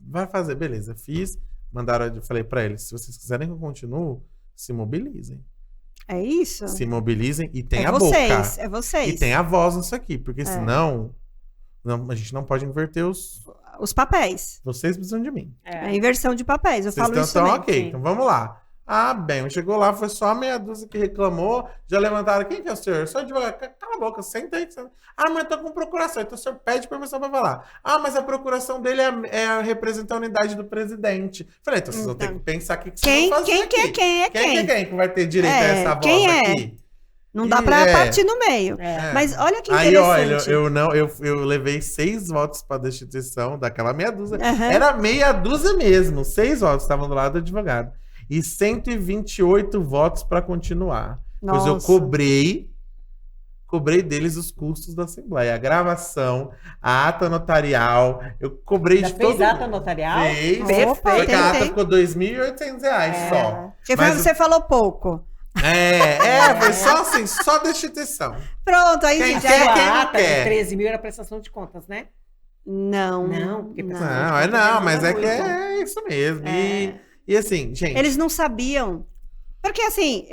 vai fazer. Beleza, fiz. Mandaram, eu falei pra eles, se vocês quiserem que eu continue, se mobilizem. É isso. Se mobilizem e tem É a vocês, boca. é vocês. E tem a voz nisso aqui, porque senão a gente não pode inverter Os papéis. Vocês precisam de mim. É a inversão de papéis, eu Vocês falo isso estão também. ok, sim. então vamos lá. Ah, bem, chegou lá, foi só meia dúzia que reclamou, já levantaram, quem que é o senhor? Eu sou advogado, cala a boca, senta aí. Ah, mas eu tô com procuração, então o senhor pede permissão pra falar. Ah, mas a procuração dele é representar a unidade do presidente. Falei, então vocês vão ter que pensar aqui que vocês vão fazer Quem aqui. é quem? Quem que vai ter direito a essa voz quem é? aqui? Não dá pra É. partir no meio. É. Mas olha que Aí, ó, interessante. eu levei 6 votos pra destituição daquela meia dúzia. Aham. Era meia dúzia mesmo. 6 votos estavam do lado do advogado. E 128 votos pra continuar. Pois eu Nossa. cobrei deles os custos da Assembleia. A gravação, a ata notarial. Eu cobrei Já de fez todo ata notarial? Fez. Opa, Foi que a ata tem. ficou R$ 2.800 só. Porque Mas você falou pouco. foi só assim, só destituição. Pronto, aí Quem gente, quer, A quem não ata de quer? 13 mil era prestação de contas, né? Não. Não, porque não. Não, mas é que é isso mesmo. E assim, gente... Eles não sabiam. Porque assim,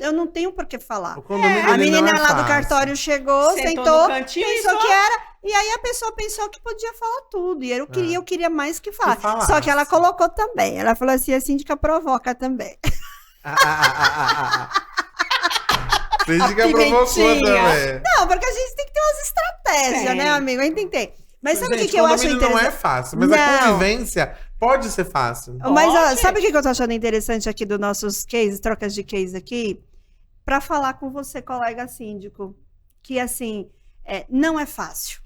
eu não tenho por que falar. O condomínio, A ele menina não é lá do fácil. cartório chegou, Sentou sentou, no cantinho e pensou só- que era. E aí a pessoa pensou que podia falar tudo. E eu queria mais que falar. Que falasse. Só que ela colocou também. Ela falou assim, a síndica provoca também. Síndica A provocou pimentinha. também. Não, porque a gente tem que ter umas estratégias, Tem. né, amigo? A gente tem que ter. Mas sabe o Gente, que eu acho condomínio interessante? não é fácil, mas a Não. convivência pode ser fácil. Mas ó, Pode. sabe o que eu tô achando interessante aqui dos nossos cases, trocas de case aqui? Pra falar com você, colega síndico, que assim, não é fácil.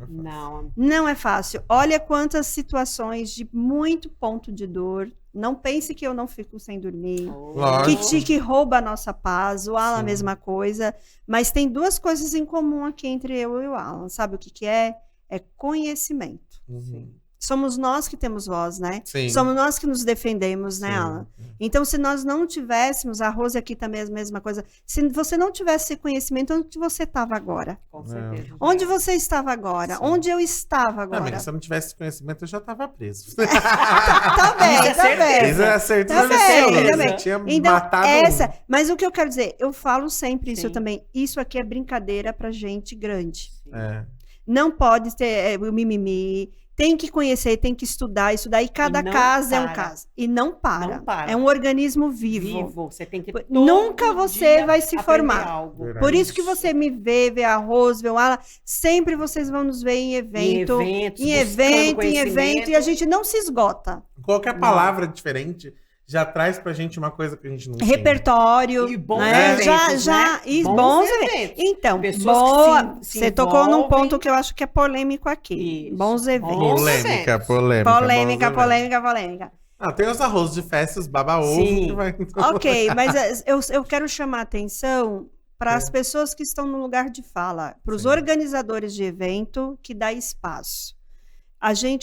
Não. Não é fácil. Olha quantas situações de muito ponto de dor. Não pense que eu não fico sem dormir. Lógico. Que rouba a nossa paz. O Alan, a Sim. mesma coisa. Mas tem duas coisas em comum aqui entre eu e o Alan. Sabe o que é? É conhecimento. Uhum. Somos nós que temos voz, né? Sim. Somos nós que nos defendemos, né, Sim. Alan? Então, se nós não tivéssemos, a Rose aqui também é a mesma coisa, se você não tivesse esse conhecimento, onde você estava agora? Com certeza. Onde você estava agora? Sim. Onde eu estava Não, agora? amiga, se eu não tivesse esse conhecimento, eu já tava preso. Tá bem, Isso é tá bem. certeza. Isso é certeza Tá bem, absoluta. tá bem. Eu tinha Então, matado mas o que eu quero dizer, eu falo sempre isso Sim. também, isso aqui é brincadeira pra gente grande. É. Não pode ter o mimimi, tem que conhecer, tem que estudar, e cada E não caso é um para. caso. E não para. Não para. É um organismo vivo. Vivo. Você tem que Nunca todo você dia vai se aprender formar. algo. Verdade. Por isso que você me vê a Rose, vê o Alan, sempre vocês vão nos ver em evento, eventos, em buscando evento, conhecimento. e a gente não se esgota. Qualquer palavra diferente já traz pra gente uma coisa que a gente não tinha. Repertório, E bons né? eventos, né? E Bons bons eventos. eventos. Então, Pessoas boa, que se você tocou num envolvem. ponto que eu acho que é polêmico aqui. Isso. Bons eventos. Bons Polêmica, eventos. polêmica. Polêmica, bons eventos. polêmica, polêmica. Ah, tem os arroz de festas, baba-ovo. Sim. que vai- Ok, mas eu quero chamar a atenção para as pessoas que estão no lugar de fala, para os Sim. organizadores de evento que dá espaço.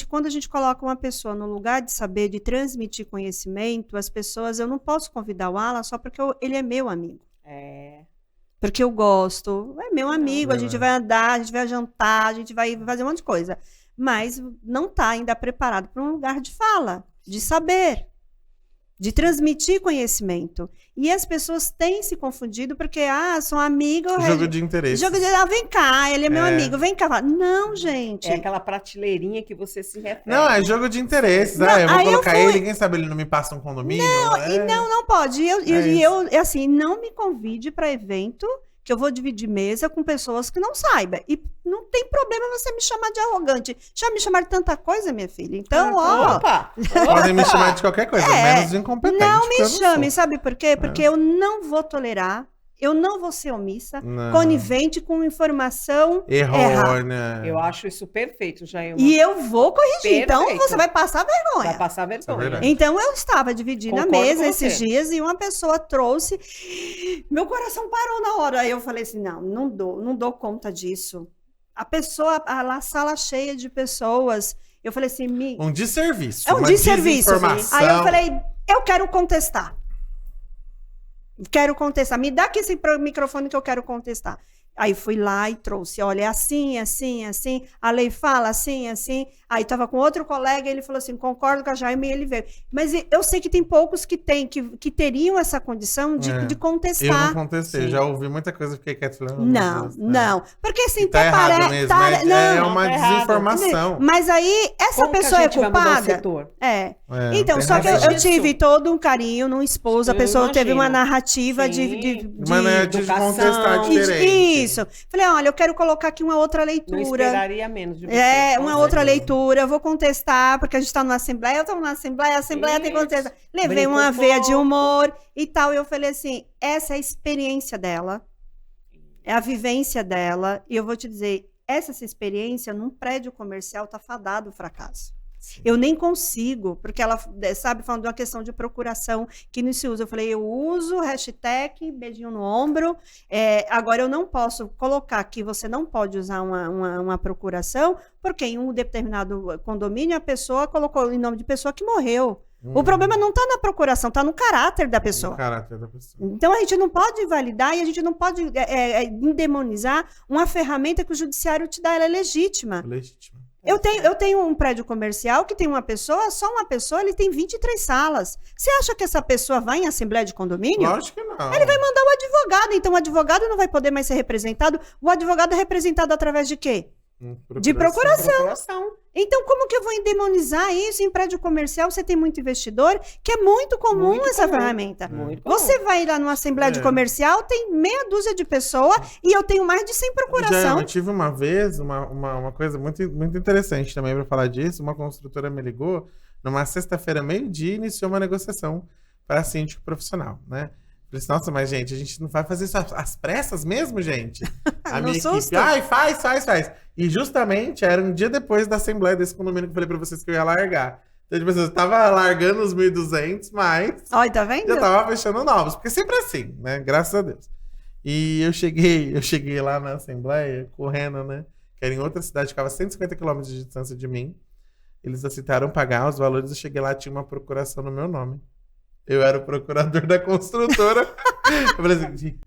Quando a gente coloca uma pessoa no lugar de saber, de transmitir conhecimento, as pessoas, eu não posso convidar o Alan só porque ele é meu amigo. É. Porque eu gosto, é meu amigo, a gente verdade. vai andar, a gente vai jantar, a gente vai fazer um monte de coisa. Mas não está ainda preparado para um lugar de fala, de saber, de transmitir conhecimento. E as pessoas têm se confundido porque, são amigos. Jogo de interesse. Jogo de, vem cá, ele é meu É. amigo, vem cá. Não, gente. É aquela prateleirinha que você se refere. Não, é jogo de interesses. Não, Eu vou aí eu colocar fui- ele, quem sabe ele não me passa um condomínio. E não pode. Isso. Não me convide para evento que eu vou dividir mesa com pessoas que não saibam. E não tem problema você me chamar de arrogante. Já me chamaram de tanta coisa, minha filha. Então, ó. Opa! Podem me chamar de qualquer coisa, menos de incompetente. Não porque me eu chame, sou. sabe por quê? Porque eu não vou tolerar, eu não vou ser omissa, Não. conivente com informação errada. Errônea. Eu acho isso perfeito, Jailma. E eu vou corrigir. Então, Perfeito. você vai passar vergonha. Vai passar vergonha. verdade. Então eu estava dividindo a Concordo mesa com esses você. dias e uma pessoa trouxe. Meu coração parou na hora. Aí eu falei assim: não dou conta disso. A sala cheia de pessoas. Eu falei assim: Um desserviço. é um uma desserviço. desinformação. Aí eu falei: eu quero contestar. Quero contestar. Me dá aqui esse microfone que eu quero contestar. Aí fui lá e trouxe, olha, é assim, assim, assim, a lei fala assim, assim. Aí estava com outro colega, ele falou assim, concordo com a Jaime, e ele veio. Mas eu sei que tem poucos que teriam essa condição de Eu não contestar. contestei, Sim. já ouvi muita coisa, fiquei quieto. Falei, meu Não, Deus, não. Porque assim, Tá errado mesmo, né? não, É uma tá errado. desinformação. mas aí, essa Como que a pessoa é gente vai mudar o culpada? setor? É. É, Então, tem só que razão. eu tive todo um carinho no esposo, a Eu pessoa teve uma imagino. narrativa Sim. de Maneira de educação. contestar diferente. Isso. Falei, olha, eu quero colocar aqui uma outra Não leitura. esperaria menos de você. Uma com outra certeza. leitura, eu vou contestar, porque a gente está numa assembleia, eu estou numa assembleia, a assembleia tem que Isso. contestar. Levei Brinca uma um veia de pouco. humor e tal, e eu falei assim, essa é a experiência dela, é a vivência dela, e eu vou te dizer, essa experiência num prédio comercial tá fadado ao fracasso. Eu nem consigo, porque ela, sabe, falando de uma questão de procuração que não se usa. Eu falei, eu uso hashtag, beijinho no ombro. Agora, eu não posso colocar que você não pode usar uma procuração, porque em um determinado condomínio a pessoa colocou em nome de pessoa que morreu. O problema não está na procuração, está no caráter da pessoa. O caráter da pessoa. Então, a gente não pode invalidar e a gente não pode endemonizar uma ferramenta que o judiciário te dá, ela é legítima. Legítimo. Eu tenho um prédio comercial que tem só uma pessoa, ele tem 23 salas. Você acha que essa pessoa vai em assembleia de condomínio? Lógico que não. Ele vai mandar o advogado, então o advogado não vai poder mais ser representado. O advogado é representado através de quê? De procuração. Então, como que eu vou endemonizar isso em prédio comercial? Você tem muito investidor, que é muito comum essa ferramenta. Você vai lá numa assembleia de comercial, tem meia dúzia de pessoas e eu tenho mais de 100 procuração. Eu tive uma vez uma coisa muito, muito interessante também para falar disso. Uma construtora me ligou numa sexta-feira, meio-dia, e iniciou uma negociação para síndico profissional, né? Falei assim, nossa, mas gente, a gente não vai fazer isso às pressas mesmo, gente? A minha equipe, faz. E justamente era um dia depois da assembleia desse condomínio que eu falei pra vocês que eu ia largar. Então, tipo assim, eu tava largando os 1.200, mas Olha, tá vendo? já tava fechando novos, porque sempre é assim, né? Graças a Deus. E eu cheguei lá na assembleia, correndo, né? Que era em outra cidade, ficava 150 km de distância de mim. Eles aceitaram pagar os valores, eu cheguei lá, tinha uma procuração no meu nome. Eu era o procurador da construtora. Eu falei assim,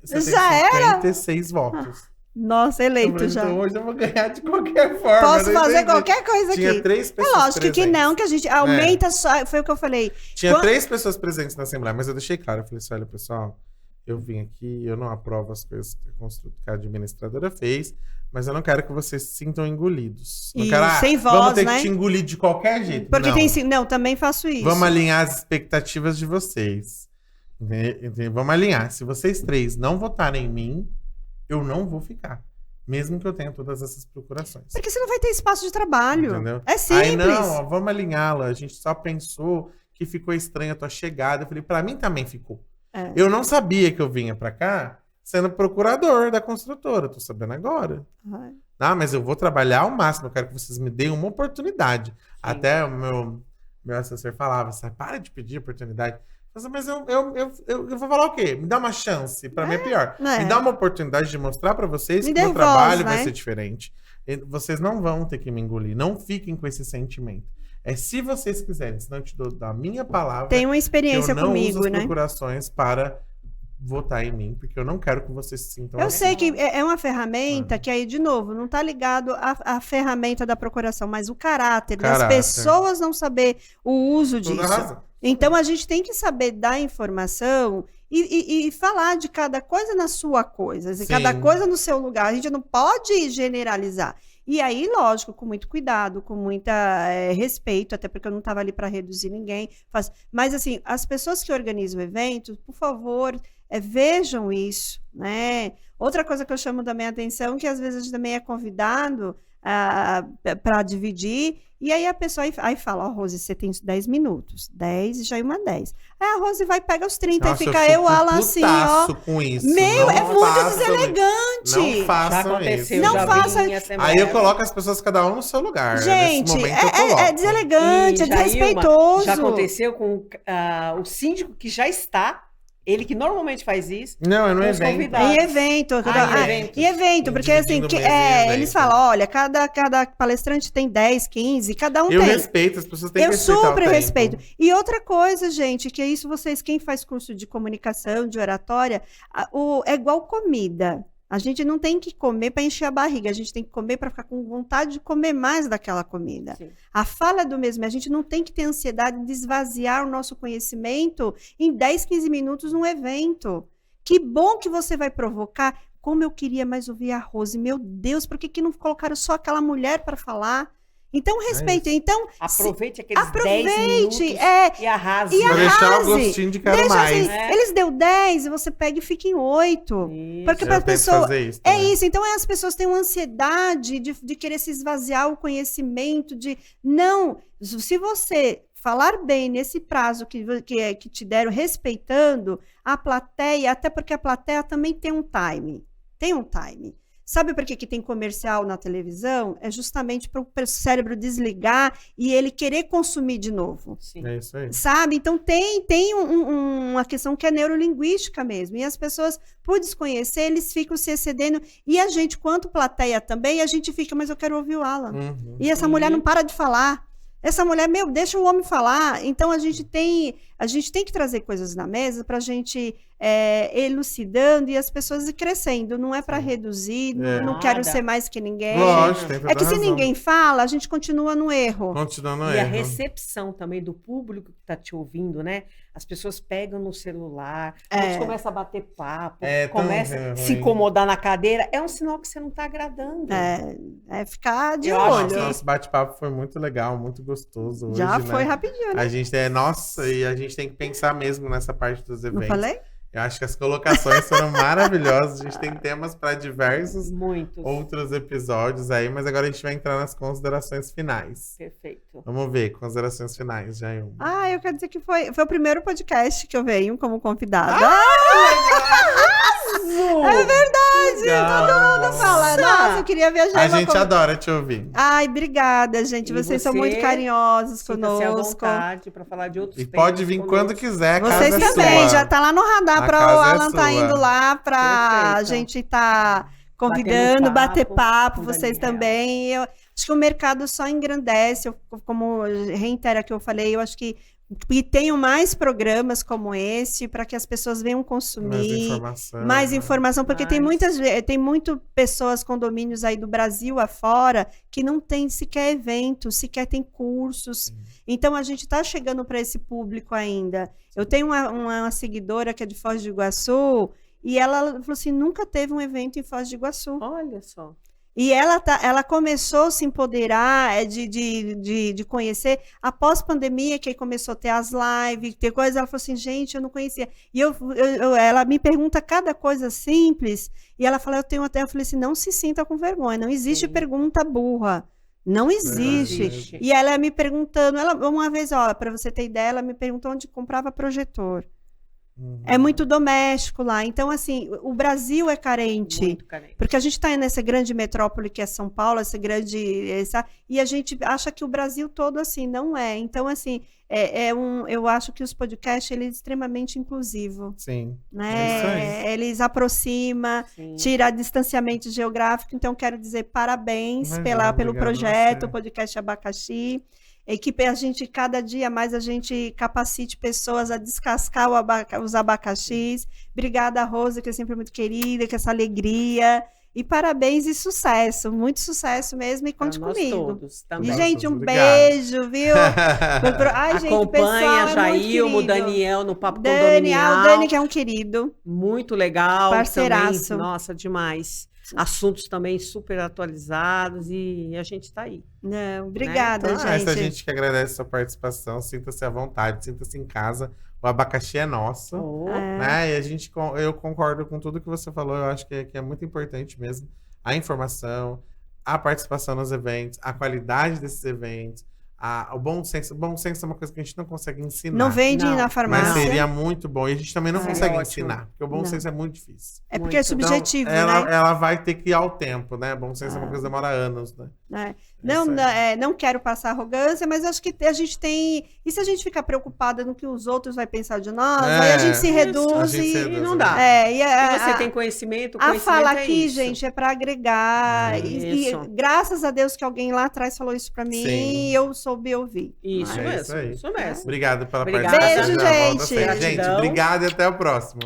você já tem 56 votos. Nossa, eleito falei, já. Então hoje eu vou ganhar de qualquer forma. Posso fazer qualquer coisa aqui. Tinha 3 pessoas É lógico presentes. que não, que a gente aumenta só. Foi o que eu falei. Tinha 3 pessoas presentes na Assembleia, mas eu deixei claro. Eu falei assim, olha, pessoal, eu vim aqui, eu não aprovo as coisas que a administradora fez, mas eu não quero que vocês se sintam engolidos. Não quero, sem voz, vamos ter né? que te engolir de qualquer jeito. Porque não. Não, também faço isso. Vamos alinhar as expectativas de vocês. Vamos alinhar. Se vocês 3 não votarem em mim, eu não vou ficar. Mesmo que eu tenha todas essas procurações. Porque você não vai ter espaço de trabalho. Entendeu? É simples. Aí não, vamos alinhá-la. A gente só pensou que ficou estranha a tua chegada. Eu falei, pra mim também ficou. Eu não sabia que eu vinha pra cá sendo procurador da construtora. Tô sabendo agora. Mas eu vou trabalhar ao máximo. Eu quero que vocês me deem uma oportunidade. Sim. Até o meu assessor falava, para de pedir oportunidade. Mas eu vou falar o quê? Me dá uma chance. Pra mim é pior. Me dá uma oportunidade de mostrar pra vocês que o meu trabalho vai ser diferente. Vocês não vão ter que me engolir. Não fiquem com esse sentimento. Se vocês quiserem, senão eu te dou da minha palavra. Tem uma experiência comigo, né? Eu não uso as procurações para votar em mim, porque eu não quero que vocês se sintam Eu sei que é uma ferramenta que aí, de novo, não está ligado à ferramenta da procuração, mas o caráter das pessoas não saber o uso disso. Então, a gente tem que saber dar informação e falar de cada coisa na sua coisa, de cada coisa no seu lugar. A gente não pode generalizar. E aí, lógico, com muito cuidado, com muito respeito, até porque eu não estava ali para reduzir ninguém. Mas, assim, as pessoas que organizam eventos, por favor, vejam isso, né? Outra coisa que eu chamo também a atenção, que às vezes a gente também é convidado para dividir, e aí a pessoa aí fala, Rose, você tem 10 minutos, 10 e já é uma 10. Aí a Rose vai, pega os 30 e fica eu, Alan, assim, ó. Com isso. É muito deselegante. Não façam isso. Não façam. Aí eu coloco as pessoas cada um no seu lugar. Gente, é deselegante, é desrespeitoso. Já aconteceu com o síndico que já está. Ele que normalmente faz isso. Não, é no evento. Em evento, porque assim, eles falam, olha, cada palestrante tem 10, 15, cada um tem. Eu respeito, as pessoas têm que respeitar. Eu super respeito. E outra coisa, gente, que é isso vocês, quem faz curso de comunicação, de oratória, é igual comida. A gente não tem que comer para encher a barriga, a gente tem que comer para ficar com vontade de comer mais daquela comida. Sim. A fala é do mesmo, a gente não tem que ter ansiedade de esvaziar o nosso conhecimento em 10, 15 minutos num evento. Que bom que você vai provocar. Como eu queria mais ouvir a Rose. Meu Deus, por que não colocaram só aquela mulher para falar? Então, respeite. Então, aproveite aqueles 10 minutos e arrase. Pra deixar o gostinho de quero mais. Assim, eles deu 10 e você pega e fica em 8. Isso. Porque para a pessoa... isso. Então, as pessoas têm uma ansiedade de querer se esvaziar o conhecimento, Não, se você falar bem nesse prazo que te deram, respeitando a plateia, até porque a plateia também tem um time. Sabe por que tem comercial na televisão? É justamente para o cérebro desligar e ele querer consumir de novo. Sim. É isso aí. Sabe? Então tem uma questão que é neurolinguística mesmo. E as pessoas, por desconhecer, eles ficam se excedendo. E a gente, quanto plateia também, a gente fica, mas eu quero ouvir o Alan. E essa mulher não para de falar. Essa mulher, deixa o homem falar. Então, a gente tem a gente tem que trazer coisas na mesa para a gente elucidando e as pessoas ir crescendo. Não é para reduzir, não quero Nada. ser mais que ninguém. Lógico, tem toda É que se razão. ninguém fala, a gente continua no erro. Continuando E a erro. recepção também do público que está te ouvindo, né? As pessoas pegam no celular, outros começam a bater papo, começam a se ruim. incomodar na cadeira. É um sinal que você não está agradando. É ficar de Eu acho olho. que- Nosso bate-papo foi muito legal, muito gostoso hoje, Já né? foi rapidinho, né? A gente nossa, e a gente tem que pensar mesmo nessa parte dos Não eventos. falei? Eu acho que as colocações foram maravilhosas. A gente tem temas para diversos Muitos. outros episódios aí, mas agora a gente vai entrar nas considerações finais. Perfeito. Vamos ver, considerações finais, Jailma. Eu quero dizer que foi o primeiro podcast que eu venho como convidada. É Legal. Todo mundo fala, nossa, eu queria viajar. A gente adora te ouvir. Ai, obrigada, gente. E Vocês são você, muito carinhosos Sinta-se à conosco. vontade para falar de outros E temas pode vir conosco. quando quiser, a Vocês casa é também, sua. já tá lá no radar A para o casa é Alan tá sua. indo lá para a Perfeito. gente tá convidando, bater papo, com vocês Daniel. também. Eu acho que o mercado só engrandece, como reitera que eu falei, eu acho que tenham mais programas como esse para que as pessoas venham Mais consumir. informação. Mais né? informação, porque tem muito pessoas, condomínios aí do Brasil afora, que não tem sequer eventos, sequer tem cursos. Então, a gente está chegando para esse público ainda. Eu tenho uma seguidora que é de Foz do Iguaçu, e ela falou assim, nunca teve um evento em Foz do Iguaçu. Olha só. E ela começou a se empoderar de conhecer após pandemia, que aí começou a ter as lives, ter coisas. Ela falou assim, gente, eu não conhecia. E ela me pergunta cada coisa simples, e ela fala, eu falei assim, não se sinta com vergonha, não existe Sim. pergunta burra. Não existe. Verdade. E ela me perguntando, uma vez, para você ter ideia, ela me perguntou onde comprava projetor. É muito doméstico lá. Então, assim, o Brasil é carente. Muito carente. Porque a gente está nessa grande metrópole que é São Paulo, e a gente acha que o Brasil todo assim não é. Então, assim, eu acho que os podcasts ele é extremamente inclusivo, Sim. né? É isso aí. Eles aproximam, Sim. tira distanciamento geográfico. Então, quero dizer parabéns Imagina, pelo obrigado a projeto, você. o podcast Abacaxi. E que a gente, cada dia mais, a gente capacite pessoas a descascar os abacaxis. Obrigada, Rosa, que é sempre muito querida, com essa alegria. E parabéns e sucesso, muito sucesso mesmo. E Pra conte nós comigo. todos E, também. gente, um Obrigado. beijo, viu? Ai, gente, o pessoal Acompanha é Jailmo, muito querido. Daniel no Papo O Condominial. Dani, que é um querido. Muito legal. Parceiraço. Também, nossa, demais. Assuntos também super atualizados e a gente está aí. Não, obrigada, Então, essa gente. gente que agradece a sua participação. Sinta-se à vontade, sinta-se em casa. O abacaxi é nosso. Oh, Né? E eu concordo com tudo que você falou. Eu acho que é muito importante mesmo a informação, a participação nos eventos, a qualidade desses eventos, o bom senso. O bom senso é uma coisa que a gente não consegue ensinar. Não vende Não, na Mas farmácia. seria muito bom. E a gente também não Seria consegue ótimo. ensinar, porque o bom Não. senso é muito difícil. É porque é Muito. Então, subjetivo, né? ela vai ter que ir ao tempo, né? Bom senso é uma coisa que demora anos, né? É. Isso aí. Não quero passar arrogância, mas acho que a gente tem. E se a gente ficar preocupada no que os outros vão pensar de nós, aí a gente se isso, reduz a gente se e. reduz, não dá. É, Se você tem conhecimento, o a conhecimento fala é aqui, isso. gente, é para agregar. E Isso. graças a Deus que alguém lá atrás falou isso para mim Sim. e eu soube ouvir. Isso É mesmo, isso aí. isso mesmo. Obrigado pela Obrigada. participação. Beijo, Já volta gente. sempre. Gente, Gratidão. obrigado e até o próximo.